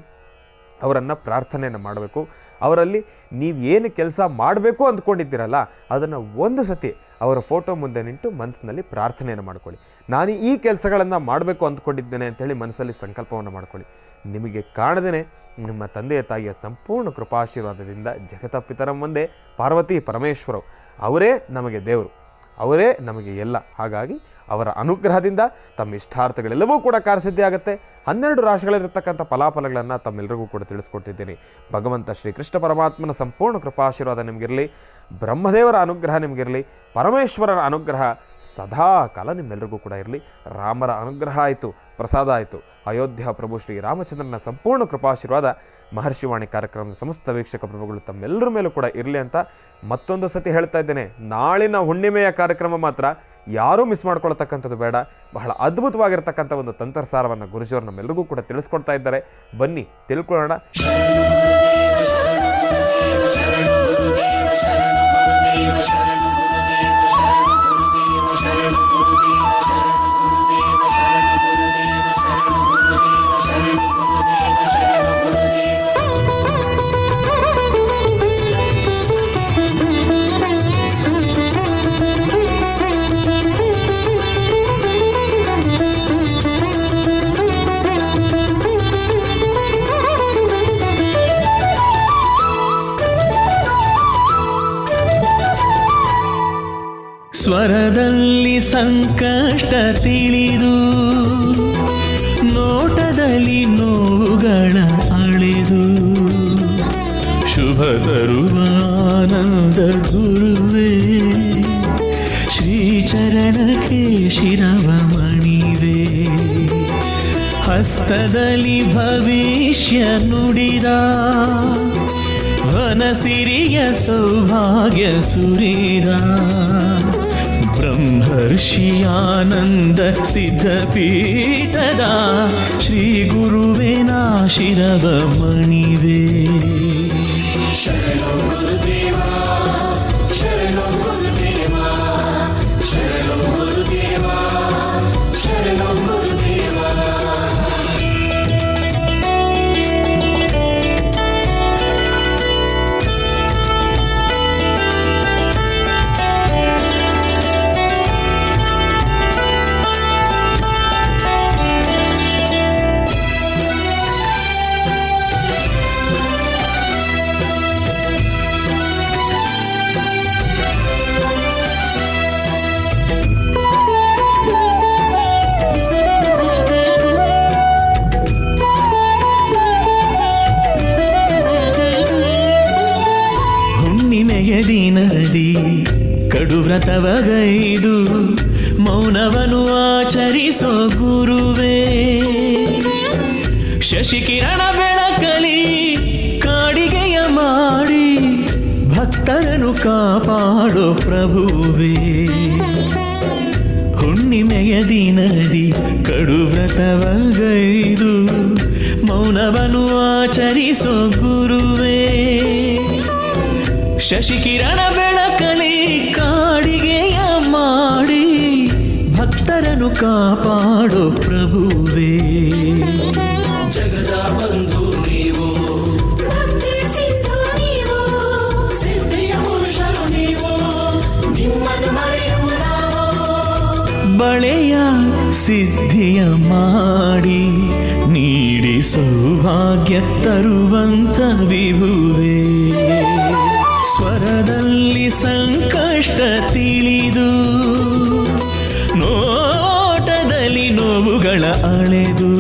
ಅವರನ್ನು ಪ್ರಾರ್ಥನೆಯನ್ನು ಮಾಡಬೇಕು. ಅವರಲ್ಲಿ ನೀವು ಏನು ಕೆಲಸ ಮಾಡಬೇಕು ಅಂದ್ಕೊಂಡಿದ್ದೀರಲ್ಲ ಅದನ್ನು ಒಂದು ಸತಿ ಅವರ ಫೋಟೋ ಮುಂದೆ ನಿಂತು ಮನಸ್ಸಿನಲ್ಲಿ ಪ್ರಾರ್ಥನೆಯನ್ನು ಮಾಡ್ಕೊಳ್ಳಿ. ನಾನು ಈ ಕೆಲಸಗಳನ್ನು ಮಾಡಬೇಕು ಅಂದ್ಕೊಂಡಿದ್ದೇನೆ ಅಂಥೇಳಿ ಮನಸ್ಸಲ್ಲಿ ಸಂಕಲ್ಪವನ್ನು ಮಾಡ್ಕೊಳ್ಳಿ. ನಿಮಗೆ ಕಾಣದೇ ನಿಮ್ಮ ತಂದೆಯ ತಾಯಿಯ ಸಂಪೂರ್ಣ ಕೃಪಾಶೀರ್ವಾದದಿಂದ ಜಗತಪಿತರ ಮುಂದೆ ಪಾರ್ವತಿ ಪರಮೇಶ್ವರವು ಅವರೇ ನಮಗೆ ದೇವರು, ಅವರೇ ನಮಗೆ ಎಲ್ಲ. ಹಾಗಾಗಿ ಅವರ ಅನುಗ್ರಹದಿಂದ ತಮ್ಮ ಇಷ್ಟಾರ್ಥಗಳೆಲ್ಲವೂ ಕೂಡ ಕಾರ್ಯಸಿದ್ಧಿ ಆಗುತ್ತೆ. 12 ರಾಶಿಗಳಿರತಕ್ಕಂಥ ಫಲಾಫಲಗಳನ್ನು ತಮ್ಮೆಲ್ಲರಿಗೂ ಕೂಡ ತಿಳಿಸ್ಕೊಟ್ಟಿದ್ದೀನಿ. ಭಗವಂತ ಶ್ರೀಕೃಷ್ಣ ಪರಮಾತ್ಮನ ಸಂಪೂರ್ಣ ಕೃಪಾಶೀರ್ವಾದ ನಿಮಗಿರಲಿ, ಬ್ರಹ್ಮದೇವರ ಅನುಗ್ರಹ ನಿಮಗಿರಲಿ, ಪರಮೇಶ್ವರನ ಅನುಗ್ರಹ ಸದಾ ಕಾಲ ನಿಮ್ಮೆಲ್ಲರಿಗೂ ಕೂಡ ಇರಲಿ. ರಾಮರ ಅನುಗ್ರಹ ಆಯಿತು, ಪ್ರಸಾದ ಆಯಿತು. ಅಯೋಧ್ಯ ಪ್ರಭು ಶ್ರೀ ರಾಮಚಂದ್ರನ ಸಂಪೂರ್ಣ ಕೃಪಾಶೀರ್ವಾದ ಮಹರ್ಷಿವಾಣಿ ಕಾರ್ಯಕ್ರಮದ ಸಮಸ್ತ ವೀಕ್ಷಕ ಪ್ರಭುಗಳು ತಮ್ಮೆಲ್ಲರ ಮೇಲೂ ಕೂಡ ಇರಲಿ ಅಂತ ಮತ್ತೊಂದು ಸತಿ ಹೇಳ್ತಾ ಇದ್ದೇನೆ. ನಾಳಿನ ಹುಣ್ಣಿಮೆಯ ಕಾರ್ಯಕ್ರಮ ಮಾತ್ರ ಯಾರೂ ಮಿಸ್ ಮಾಡ್ಕೊಳ್ತಕ್ಕಂಥದ್ದು ಬೇಡ. ಬಹಳ ಅದ್ಭುತವಾಗಿರ್ತಕ್ಕಂಥ ಒಂದು ತಂತ್ರಸಾರವನ್ನು ಗುರುಜಿಯವರು ನಮ್ಮೆಲ್ಲರಿಗೂ ಕೂಡ ತಿಳಿಸ್ಕೊಡ್ತಾ ಇದ್ದಾರೆ. ಬನ್ನಿ ತಿಳ್ಕೊಳ್ಳೋಣ. ಸ್ವರದಲ್ಲಿ ಸಂಕಷ್ಟ ತಿಳಿದು, ನೋಟದಲ್ಲಿ ನೋವುಗಳ ಅಳೆದು, ಶುಭ ತರುವ ಆನಂದ ಗುರುವೇ, ಶ್ರೀಚರಣಕ್ಕೆ ಶಿರವ ಮಣಿವೆ, ಹಸ್ತದಲ್ಲಿ ಭವಿಷ್ಯ ನುಡಿದ, ವನಸಿರಿಯ ಸೌಭಾಗ್ಯ ಸುರಿದ, ಬ್ರಹ್ಮರ್ಷಿ ಆನಂದ ಸಿದ್ಧಪೀಠದ ಶ್ರೀ ಗುರುವೇನ ಶಿರವ ಮಣಿವೆ. ಶರಣೋ ಗುರುದೇವ, ಶರಣೋ ಗುರುದೇವ, ಶರಣೋ ಗುರುದೇವ, ಶರಣೋ ಗುರುದೇವ. ದಿನದಿ ಕಡು ವ್ರತವಗೈದು ಮೌನವನು ಆಚರಿಸೋ ಗುರುವೇ, ಶಶಿಕಿರಣ ಬೆಳಕಲಿ ಕಾಡಿಗೆಯ ಮಾಡಿ ಭಕ್ತರನ್ನು ಕಾಪಾಡೋ ಪ್ರಭುವೇ. ಹುಣ್ಣಿಮೆಯ ದಿನದಿ ಕಡು ವ್ರತವಗೈದು ಮೌನವನು ಆಚರಿಸೋ ಗುರುವೇ, ಶಶಿಕಿರಣ ಬೆಳಕಲಿ ಕಾಡಿಗೆಯ ಮಾಡಿ ಭಕ್ತರನ್ನು ಕಾಪಾಡೋ ಪ್ರಭುವೇ. ಜಗದ ಬಂಧು ನೀವು, ಭಕ್ತಿಯ ಸಿಂಧು ನೀವು, ಸಿದ್ಧಿಯ ಪುರುಷರು ನೀವು, ನಿಮ್ಮನ್ನು ಮರೆಯುವ ನಾವು. ಬಳೆಯ ಸಿದ್ಧಿಯ ಮಾಡಿ ನೀಡಿ ಸೌಭಾಗ್ಯ ತರುವಂತ ವಿಭುವೇ. ಸ್ವರದಲ್ಲಿ ಸಂಕಷ್ಟ ತಿಳಿದು, ನೋಟದಲ್ಲಿ ನೋವುಗಳ ಅಳೆದು,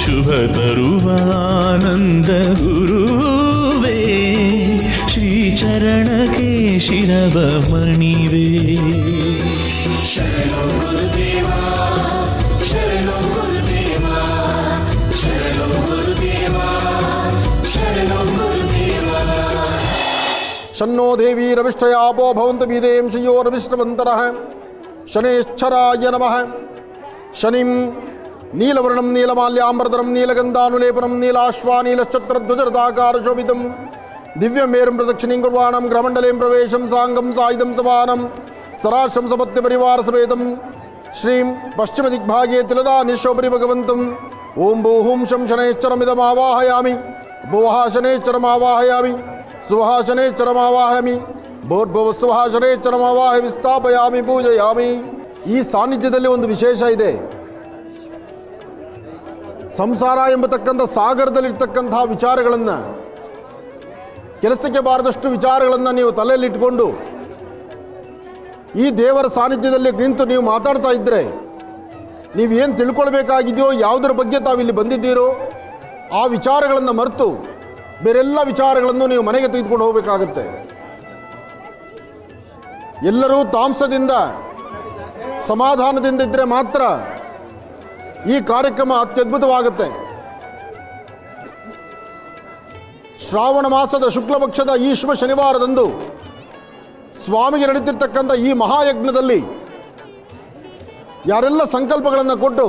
ಶುಭ ತರುವ ಆನಂದ ಗುರುವೇ, ಶ್ರೀಚ ಚರಣಕ್ಕೆ ಶಿರವ ಮಣಿವೆ. ಶರಣು ಗುರುದೇವ, ಶರಣು ಗುರುದೇವ, ಶರಣು ಗುರುದೇವ, ಶರಣು ಗುರುದೇವ. ಶನ್ನೋ ದೇವಿ ರವಿಷ್ಠಯಾಪೋ ಭವಂತು ಬೀದೇಂ ಶ್ರಿಯೋ ರವಿಷ್ಠವಂತರಃ. ಶನೇಶ್ಚರಾಯ ನಮಃ. ಶನಿಂ ನೀಲವರ್ಣಂ ನೀಲಮಾಲ್ಯಾಂಬರಧರಂ ನೀಲಗಂಧಾನುಲೇಪನಂ ನೀಲಾಶ್ವಾನೀಲಶ್ಚತ್ರಧ್ವಜರಥಾಕಾರಶೋಭಿತಂ ದಿವ್ಯಮೇರುಂ ಪ್ರದಕ್ಷಿಣೀಂ ಕುರ್ವಾಣಂ ಗ್ರಹಮಂಡಲೇಂ ಪ್ರವೇಶಂ ಸಾಂಗಂ ಸಾಯುಧಂ ಸವಾನಂ ಸರಾಶ್ರಂ ಸಪತ್ನಿ ಪರಿವಾರ ಸಮೇತಂ ಶ್ರೀಂ ಪಶ್ಚಿಮದಿಗ್ಭಾಗೇ ತಿಲದಾನಿಶೋಪರಿ ಭಗವಂತಂ ಓಂ ಭೂಹುಂ ಶಂ ಶನೈಶ್ಚರಮಿದಮಾವಾಹಯಾಮಿ. ಭುವಃ ಶನೈಶ್ಚರಮಾವಾಹಯಾಮಿ, ಸುವಃ ಶನೈಶ್ಚರಮಾವಾಹಯಾಮಿ, ಭೋರ್ಭುವ ಸುವಃ ಶನೈಶ್ಚರಮಾವಾಹಯಾಮಿ, ಸ್ಥಾಪಯಾಮಿ, ಪೂಜಯಾಮಿ. ಈ ಸಾನ್ನಿಧ್ಯದಲ್ಲಿ ಒಂದು ವಿಶೇಷ ಇದೆ. ಸಂಸಾರ ಎಂಬತಕ್ಕಂಥ ಸಾಗರದಲ್ಲಿರ್ತಕ್ಕಂತಹ ವಿಚಾರಗಳನ್ನು, ಕೆಲಸಕ್ಕೆ ಬಾರದಷ್ಟು ವಿಚಾರಗಳನ್ನು ನೀವು ತಲೆಯಲ್ಲಿಟ್ಕೊಂಡು ಈ ದೇವರ ಸಾನ್ನಿಧ್ಯದಲ್ಲಿ ನಿಂತು ನೀವು ಮಾತಾಡ್ತಾ ಇದ್ದರೆ, ನೀವೇನು ತಿಳ್ಕೊಳ್ಬೇಕಾಗಿದೆಯೋ, ಯಾವುದರ ಬಗ್ಗೆ ತಾವಿಲ್ಲಿ ಬಂದಿದ್ದೀರೋ ಆ ವಿಚಾರಗಳನ್ನು ಮರೆತು ಬೇರೆಲ್ಲ ವಿಚಾರಗಳನ್ನು ನೀವು ಮನೆಗೆ ತೆಗೆದುಕೊಂಡು ಹೋಗಬೇಕಾಗತ್ತೆ. ಎಲ್ಲರೂ ತಾಮಸದಿಂದ ಸಮಾಧಾನದಿಂದ ಇದ್ದರೆ ಮಾತ್ರ ಈ ಕಾರ್ಯಕ್ರಮ ಅತ್ಯದ್ಭುತವಾಗುತ್ತೆ. ಶ್ರಾವಣ ಮಾಸದ ಶುಕ್ಲ ಪಕ್ಷದ ಈ ಶುಭ ಶನಿವಾರದಂದು ಸ್ವಾಮಿಗೆ ನಡೀತಿರ್ತಕ್ಕಂಥ ಈ ಮಹಾಯಜ್ಞದಲ್ಲಿ ಯಾರೆಲ್ಲ ಸಂಕಲ್ಪಗಳನ್ನು ಕೊಟ್ಟು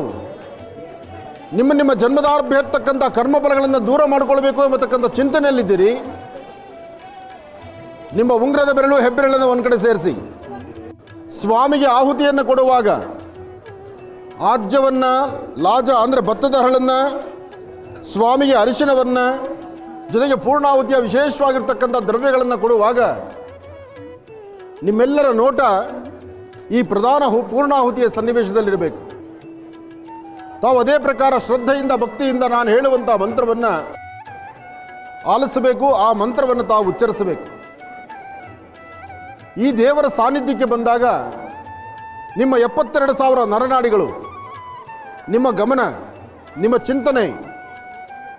ನಿಮ್ಮ ಜನ್ಮದಾರಭ್ಯ ಇರ್ತಕ್ಕಂಥ ಕರ್ಮಫಲಗಳನ್ನು ದೂರ ಮಾಡಿಕೊಳ್ಬೇಕು ಎಂಬತಕ್ಕಂಥ ಚಿಂತನೆಯಲ್ಲಿದ್ದೀರಿ, ನಿಮ್ಮ ಉಂಗ್ರದ ಬೆರಳು ಹೆಬ್ಬೆರಳನ್ನು ಒಂದು ಕಡೆ ಸೇರಿಸಿ ಸ್ವಾಮಿಗೆ ಆಹುತಿಯನ್ನು ಕೊಡುವಾಗ ಆಜ್ಯವನ್ನು, ಲಾಜ ಅಂದರೆ ಭತ್ತದ ಹರಳನ್ನು, ಸ್ವಾಮಿಗೆ ಅರಿಶಿನವನ್ನು, ಜೊತೆಗೆ ಪೂರ್ಣಾಹುತಿಯ ವಿಶೇಷವಾಗಿರ್ತಕ್ಕಂಥ ದ್ರವ್ಯಗಳನ್ನು ಕೊಡುವಾಗ ನಿಮ್ಮೆಲ್ಲರ ನೋಟ ಈ ಪ್ರಧಾನ ಪೂರ್ಣಾಹುತಿಯ ಸನ್ನಿವೇಶದಲ್ಲಿರಬೇಕು. ತಾವು ಅದೇ ಪ್ರಕಾರ ಶ್ರದ್ಧೆಯಿಂದ ಭಕ್ತಿಯಿಂದ ನಾನು ಹೇಳುವಂಥ ಮಂತ್ರವನ್ನು ಆಲಿಸಬೇಕು, ಆ ಮಂತ್ರವನ್ನು ತಾವು ಉಚ್ಚರಿಸಬೇಕು. ಈ ದೇವರ ಸಾನ್ನಿಧ್ಯಕ್ಕೆ ಬಂದಾಗ ನಿಮ್ಮ 72,000 ನರನಾಡಿಗಳು, ನಿಮ್ಮ ಗಮನ, ನಿಮ್ಮ ಚಿಂತನೆ,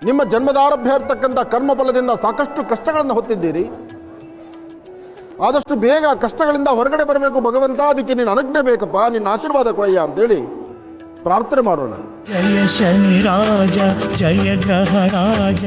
ನಿಮ್ಮ ಜನ್ಮದಾರಭ್ಯ ಇರ್ತಕ್ಕಂಥ ಕರ್ಮಫಲದಿಂದ ಸಾಕಷ್ಟು ಕಷ್ಟಗಳನ್ನು ಹೊತ್ತಿದ್ದೀರಿ. ಆದಷ್ಟು ಬೇಗ ಕಷ್ಟಗಳಿಂದ ಹೊರಗಡೆ ಬರಬೇಕು ಭಗವಂತ, ಅದಕ್ಕೆ ನಿನ್ನ ಅನುಜ್ಞೆ ಬೇಕಪ್ಪ, ನಿನ್ನ ಆಶೀರ್ವಾದ ಕೊಯ್ಯ ಅಂತೇಳಿ ಪ್ರಾರ್ಥನೆ ಮಾಡೋಣ. ಜಯ ಶನಿ ರಾಜ, ಜಯ ಗ್ರಹ ರಾಜ.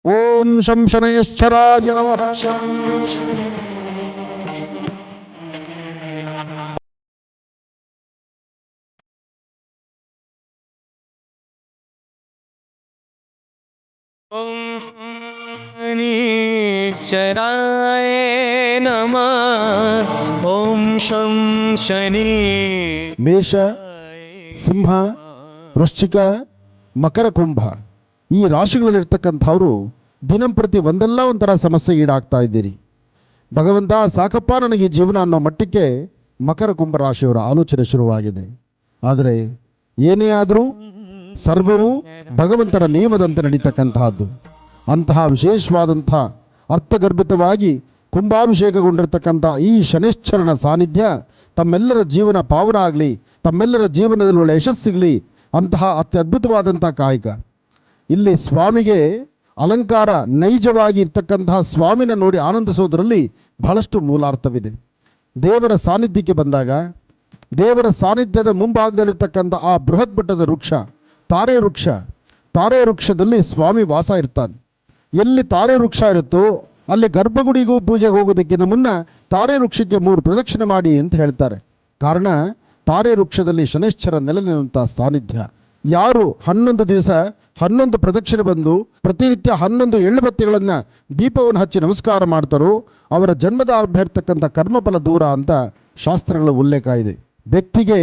ಓಂ ಶಂ ಶನೈಶ್ಚರಾಯ ನಮಃ. ಶರಾಯ ನಮಃ. ಓಂ ಶಂ ಶನಿ. ಮೇಷ, ಸಿಂಹ, ವೃಶ್ಚಿಕ, ಮಕರ, ಕುಂಭ ಈ ರಾಶಿಗಳಲ್ಲಿರ್ತಕ್ಕಂಥವ್ರು ದಿನಂಪ್ರತಿ ಒಂದಲ್ಲ ಒಂಥರ ಸಮಸ್ಯೆ ಈಡಾಗ್ತಾ ಇದ್ದೀರಿ. ಭಗವಂತ ಸಾಕಪ್ಪ ನನಗೆ ಈ ಜೀವನ ಅನ್ನೋ ಮಟ್ಟಕ್ಕೆ ಮಕರ ಕುಂಭ ರಾಶಿಯವರ ಆಲೋಚನೆ ಶುರುವಾಗಿದೆ. ಆದರೆ ಏನೇ ಆದರೂ ಸರ್ವವು ಭಗವಂತನ ನಿಯಮದಂತೆ ನಡೀತಕ್ಕಂತಹದ್ದು. ಅಂತಹ ವಿಶೇಷವಾದಂಥ ಅರ್ಥಗರ್ಭಿತವಾಗಿ ಕುಂಭಾಭಿಷೇಕಗೊಂಡಿರ್ತಕ್ಕಂಥ ಈ ಶನೈಶ್ಚರನ ಸಾನ್ನಿಧ್ಯ ತಮ್ಮೆಲ್ಲರ ಜೀವನ ಪಾವನ ಆಗಲಿ, ತಮ್ಮೆಲ್ಲರ ಜೀವನದಲ್ಲಿ ಒಳ್ಳೆಯ ಯಶಸ್ಸಿಗಲಿ ಅಂತಹ ಅತ್ಯದ್ಭುತವಾದಂಥ ಕಾಯಕ. ಇಲ್ಲಿ ಸ್ವಾಮಿಗೆ ಅಲಂಕಾರ ನೈಜವಾಗಿ ಇರ್ತಕ್ಕಂತಹ ಸ್ವಾಮಿನ ನೋಡಿ ಆನಂದಿಸೋದರಲ್ಲಿ ಬಹಳಷ್ಟು ಮೂಲಾರ್ಥವಿದೆ. ದೇವರ ಸಾನ್ನಿಧ್ಯಕ್ಕೆ ಬಂದಾಗ ದೇವರ ಸಾನ್ನಿಧ್ಯದ ಮುಂಭಾಗದಲ್ಲಿರ್ತಕ್ಕಂಥ ಆ ಬೃಹತ್ ಬೆಟ್ಟದ ವೃಕ್ಷ ತಾರೆ ವೃಕ್ಷ, ತಾರೆ ವೃಕ್ಷದಲ್ಲಿ ಸ್ವಾಮಿ ವಾಸ ಇರ್ತಾನೆ. ಎಲ್ಲಿ ತಾರೆ ವೃಕ್ಷ ಇರುತ್ತೋ ಅಲ್ಲಿ ಗರ್ಭಗುಡಿಗೂ ಪೂಜೆಗೆ ಹೋಗೋದಕ್ಕಿಂತ ಮುನ್ನ ತಾರೆ ವೃಕ್ಷಕ್ಕೆ 3 ಪ್ರದಕ್ಷಿಣೆ ಮಾಡಿ ಅಂತ ಹೇಳ್ತಾರೆ. ಕಾರಣ ತಾರೆ ವೃಕ್ಷದಲ್ಲಿ ಶನೈಶ್ಚರ ನೆಲೆನಿರುವಂಥ ಸಾನ್ನಿಧ್ಯ. ಯಾರು 11 ದಿವಸ 11 ಪ್ರದಕ್ಷಿಣೆ ಬಂದು ಪ್ರತಿನಿತ್ಯ 11 ಎಳ್ಳುಬತ್ತಿಗಳನ್ನು ದೀಪವನ್ನು ಹಚ್ಚಿ ನಮಸ್ಕಾರ ಮಾಡ್ತಾರೋ ಅವರ ಜನ್ಮದ ಇರ್ತಕ್ಕಂಥ ಕರ್ಮಫಲ ದೂರ ಅಂತ ಶಾಸ್ತ್ರಗಳ ಉಲ್ಲೇಖ ಇದೆ. ವ್ಯಕ್ತಿಗೆ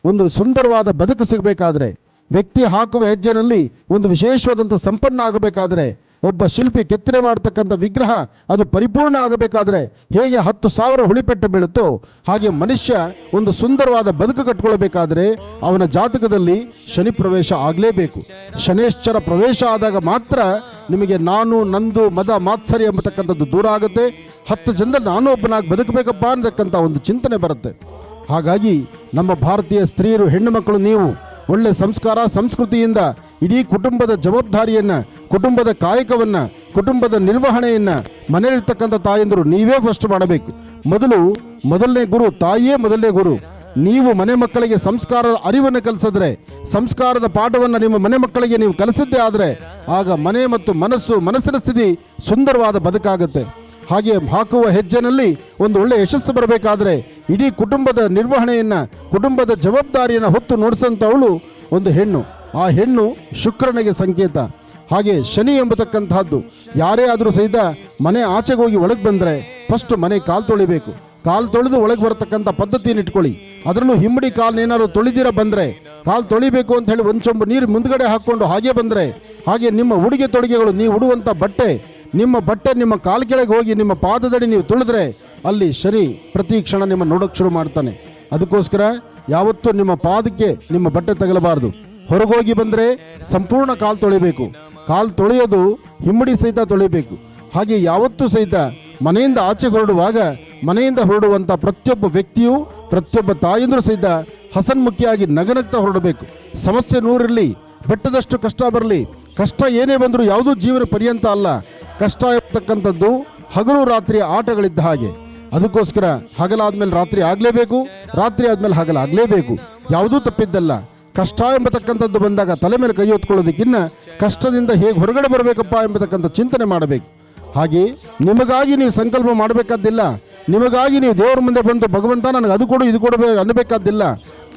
ಒಂದು ಸುಂದರವಾದ ಬದುಕು ಸಿಗಬೇಕಾದ್ರೆ, ವ್ಯಕ್ತಿ ಹಾಕುವ ಹೆಜ್ಜೆನಲ್ಲಿ ಒಂದು ವಿಶೇಷವಾದಂಥ ಸಂಪನ್ನ ಆಗಬೇಕಾದ್ರೆ ಒಬ್ಬ ಶಿಲ್ಪಿ ಕೆತ್ತನೆ ಮಾಡ್ತಕ್ಕಂಥ ವಿಗ್ರಹ ಅದು ಪರಿಪೂರ್ಣ ಆಗಬೇಕಾದ್ರೆ ಹೇಗೆ 10,000 ಹುಳಿಪೆಟ್ಟು ಬೀಳುತ್ತೋ ಹಾಗೆ ಮನುಷ್ಯ ಒಂದು ಸುಂದರವಾದ ಬದುಕು ಕಟ್ಕೊಳ್ಬೇಕಾದ್ರೆ ಅವನ ಜಾತಕದಲ್ಲಿ ಶನಿ ಪ್ರವೇಶ ಆಗಲೇಬೇಕು. ಶನೇಶ್ವರ ಪ್ರವೇಶ ಆದಾಗ ಮಾತ್ರ ನಿಮಗೆ ನಾನು ನಂದು ಮದ ಮಾತ್ಸರ್ಯ ಎಂಬತಕ್ಕಂಥದ್ದು ದೂರ ಆಗುತ್ತೆ. 10 ಜನದಲ್ಲಿ ನಾನು ಒಬ್ಬನಾಗಿ ಬದುಕಬೇಕಪ್ಪ ಅನ್ನತಕ್ಕಂಥ ಒಂದು ಚಿಂತನೆ ಬರುತ್ತೆ. ಹಾಗಾಗಿ ನಮ್ಮ ಭಾರತೀಯ ಸ್ತ್ರೀಯರು, ಹೆಣ್ಣು ಮಕ್ಕಳು, ನೀವು ಒಳ್ಳೆ ಸಂಸ್ಕಾರ ಸಂಸ್ಕೃತಿಯಿಂದ ಇಡೀ ಕುಟುಂಬದ ಜವಾಬ್ದಾರಿಯನ್ನು, ಕುಟುಂಬದ ಕಾಯಕವನ್ನು, ಕುಟುಂಬದ ನಿರ್ವಹಣೆಯನ್ನು ಮನೆಯಲ್ಲಿರ್ತಕ್ಕಂಥ ತಾಯಂದರು ನೀವೇ ಫಸ್ಟ್ ಮಾಡಬೇಕು. ಮೊದಲನೇ ಗುರು ತಾಯಿಯೇ ಮೊದಲನೇ ಗುರು. ನೀವು ಮನೆ ಮಕ್ಕಳಿಗೆ ಸಂಸ್ಕಾರದ ಅರಿವನ್ನು ಕಲಿಸಿದ್ರೆ, ಸಂಸ್ಕಾರದ ಪಾಠವನ್ನು ನಿಮ್ಮ ಮನೆ ಮಕ್ಕಳಿಗೆ ನೀವು ಕಲಿಸಿದ್ದೇ ಆದರೆ ಆಗ ಮನೆ ಮತ್ತು ಮನಸ್ಸಿನ ಸ್ಥಿತಿ ಸುಂದರವಾದ ಬದುಕಾಗುತ್ತೆ. ಹಾಗೆ ಹಾಕುವ ಹೆಜ್ಜೆನಲ್ಲಿ ಒಂದು ಒಳ್ಳೆ ಯಶಸ್ಸು ಬರಬೇಕಾದ್ರೆ ಇಡೀ ಕುಟುಂಬದ ನಿರ್ವಹಣೆಯನ್ನು, ಕುಟುಂಬದ ಜವಾಬ್ದಾರಿಯನ್ನು ಹೊತ್ತು ನೋಡಿಸಂಥವಳು ಒಂದು ಹೆಣ್ಣು. ಆ ಹೆಣ್ಣು ಶುಕ್ರನಿಗೆ ಸಂಕೇತ. ಹಾಗೆ ಶನಿ ಎಂಬತಕ್ಕಂತಹದ್ದು ಯಾರೇ ಆದರೂ ಸಹಿತ ಮನೆ ಆಚೆಗೆ ಹೋಗಿ ಒಳಗೆ ಬಂದರೆ ಫಸ್ಟ್ ಮನೆ ಕಾಲು ತೊಳಿಬೇಕು. ಕಾಲು ತೊಳೆದು ಒಳಗೆ ಬರತಕ್ಕಂಥ ಪದ್ಧತಿಯನ್ನು ಇಟ್ಕೊಳ್ಳಿ. ಅದರಲ್ಲೂ ಹಿಮ್ಮಡಿ ಕಾಲನ್ನೇನಾದ್ರು ತೊಳಿದಿರ ಬಂದರೆ ಕಾಲು ತೊಳಿಬೇಕು ಅಂತ ಹೇಳಿ ಒಂದು ಚೊಂಬು ನೀರು ಮುಂದ್ಗಡೆ ಹಾಕ್ಕೊಂಡು ಹಾಗೆ ಬಂದರೆ, ಹಾಗೆ ನಿಮ್ಮ ಉಡುಗೆ ತೊಡುಗೆಗಳು, ನೀವು ಉಡುವಂಥ ಬಟ್ಟೆ, ನಿಮ್ಮ ಕಾಲು ಕೆಳಗೆ ಹೋಗಿ ನಿಮ್ಮ ಪಾದದಡಿ ನೀವು ತುಳಿದ್ರೆ ಅಲ್ಲಿ ಶನಿ ಪ್ರತಿ ಕ್ಷಣ ನಿಮ್ಮ ನೋಡೋಕೆ ಶುರು ಮಾಡ್ತಾನೆ. ಅದಕ್ಕೋಸ್ಕರ ಯಾವತ್ತೂ ನಿಮ್ಮ ಪಾದಕ್ಕೆ ನಿಮ್ಮ ಬಟ್ಟೆ ತಗಲಬಾರ್ದು. ಹೊರಗೋಗಿ ಬಂದರೆ ಸಂಪೂರ್ಣ ಕಾಲು ತೊಳಿಬೇಕು. ಕಾಲು ತೊಳೆಯೋದು ಹಿಮ್ಮಡಿ ಸಹಿತ ತೊಳಿಬೇಕು. ಹಾಗೆ ಯಾವತ್ತೂ ಸಹಿತ ಮನೆಯಿಂದ ಆಚೆ ಹೊರಡುವಾಗ, ಮನೆಯಿಂದ ಹೊರಡುವಂಥ ಪ್ರತಿಯೊಬ್ಬ ವ್ಯಕ್ತಿಯು, ಪ್ರತಿಯೊಬ್ಬ ತಾಯಂದರೂ ಸಹಿತ ಹಸನ್ಮುಖಿಯಾಗಿ ನಗನಗ್ತಾ ಹೊರಡಬೇಕು. ಸಮಸ್ಯೆ ನೂರಿರಲಿ, ಬೆಟ್ಟದಷ್ಟು ಕಷ್ಟ ಬರಲಿ, ಕಷ್ಟ ಏನೇ ಬಂದರೂ ಯಾವುದೂ ಜೀವನ ಪರ್ಯಂತ ಅಲ್ಲ. ಕಷ್ಟ ಇರ್ತಕ್ಕಂಥದ್ದು ಹಗಲು ರಾತ್ರಿ ಆಟಗಳಿದ್ದ ಹಾಗೆ. ಅದಕ್ಕೋಸ್ಕರ ಹಗಲಾದ್ಮೇಲೆ ರಾತ್ರಿ ಆಗಲೇಬೇಕು, ರಾತ್ರಿ ಆದಮೇಲೆ ಹಗಲಾಗಲೇಬೇಕು. ಯಾವುದೂ ತಪ್ಪಿದ್ದಲ್ಲ. ಕಷ್ಟ ಎಂಬತಕ್ಕಂಥದ್ದು ಬಂದಾಗ ತಲೆ ಮೇಲೆ ಕೈ ಹೊತ್ಕೊಳ್ಳೋದಕ್ಕಿನ್ನ ಕಷ್ಟದಿಂದ ಹೇಗೆ ಹೊರಗಡೆ ಬರಬೇಕಪ್ಪ ಎಂಬತಕ್ಕಂಥ ಚಿಂತನೆ ಮಾಡಬೇಕು. ಹಾಗೆ ನಿಮಗಾಗಿ ನೀವು ಸಂಕಲ್ಪ ಮಾಡಬೇಕಾದ್ದಿಲ್ಲ. ನಿಮಗಾಗಿ ನೀವು ದೇವರ ಮುಂದೆ ಬಂದು ಭಗವಂತ ನನಗೆ ಅದು ಕೊಡು ಇದು ಕೊಡಬೇಕು ಅನ್ನಬೇಕಾದ್ದಿಲ್ಲ.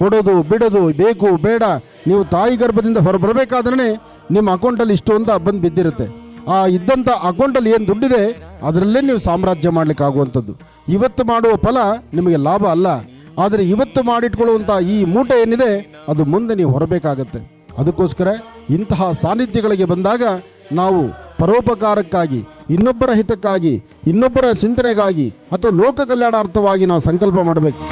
ಕೊಡೋದು ಬಿಡೋದು, ಬೇಕು ಬೇಡ, ನೀವು ತಾಯಿ ಗರ್ಭದಿಂದ ಹೊರಬರಬೇಕಾದ್ರೆ ನಿಮ್ಮ ಅಕೌಂಟಲ್ಲಿ ಇಷ್ಟು ಅಂತ ಬಂದು ಬಿದ್ದಿರುತ್ತೆ. ಆ ಇದ್ದಂಥ ಅಕೌಂಟಲ್ಲಿ ಏನು ದುಡ್ಡಿದೆ ಅದರಲ್ಲೇ ನೀವು ಸಾಮ್ರಾಜ್ಯ ಮಾಡಲಿಕ್ಕೆ ಆಗುವಂಥದ್ದು. ಇವತ್ತು ಮಾಡುವ ಫಲ ನಿಮಗೆ ಲಾಭ ಅಲ್ಲ, ಆದರೆ ಇವತ್ತು ಮಾಡಿಟ್ಕೊಳ್ಳುವಂಥ ಈ ಮೂಟೆ ಏನಿದೆ ಅದು ಮುಂದೆ ನೀವು ಹೊರಬೇಕಾಗತ್ತೆ. ಅದಕ್ಕೋಸ್ಕರ ಇಂತಹ ಸಾನ್ನಿಧ್ಯಗಳಿಗೆ ಬಂದಾಗ ನಾವು ಪರೋಪಕಾರಕ್ಕಾಗಿ, ಇನ್ನೊಬ್ಬರ ಹಿತಕ್ಕಾಗಿ, ಇನ್ನೊಬ್ಬರ ಚಿಂತನೆಗಾಗಿ ಅಥವಾ ಲೋಕ ಕಲ್ಯಾಣಾರ್ಥವಾಗಿ ನಾವು ಸಂಕಲ್ಪ ಮಾಡಬೇಕು.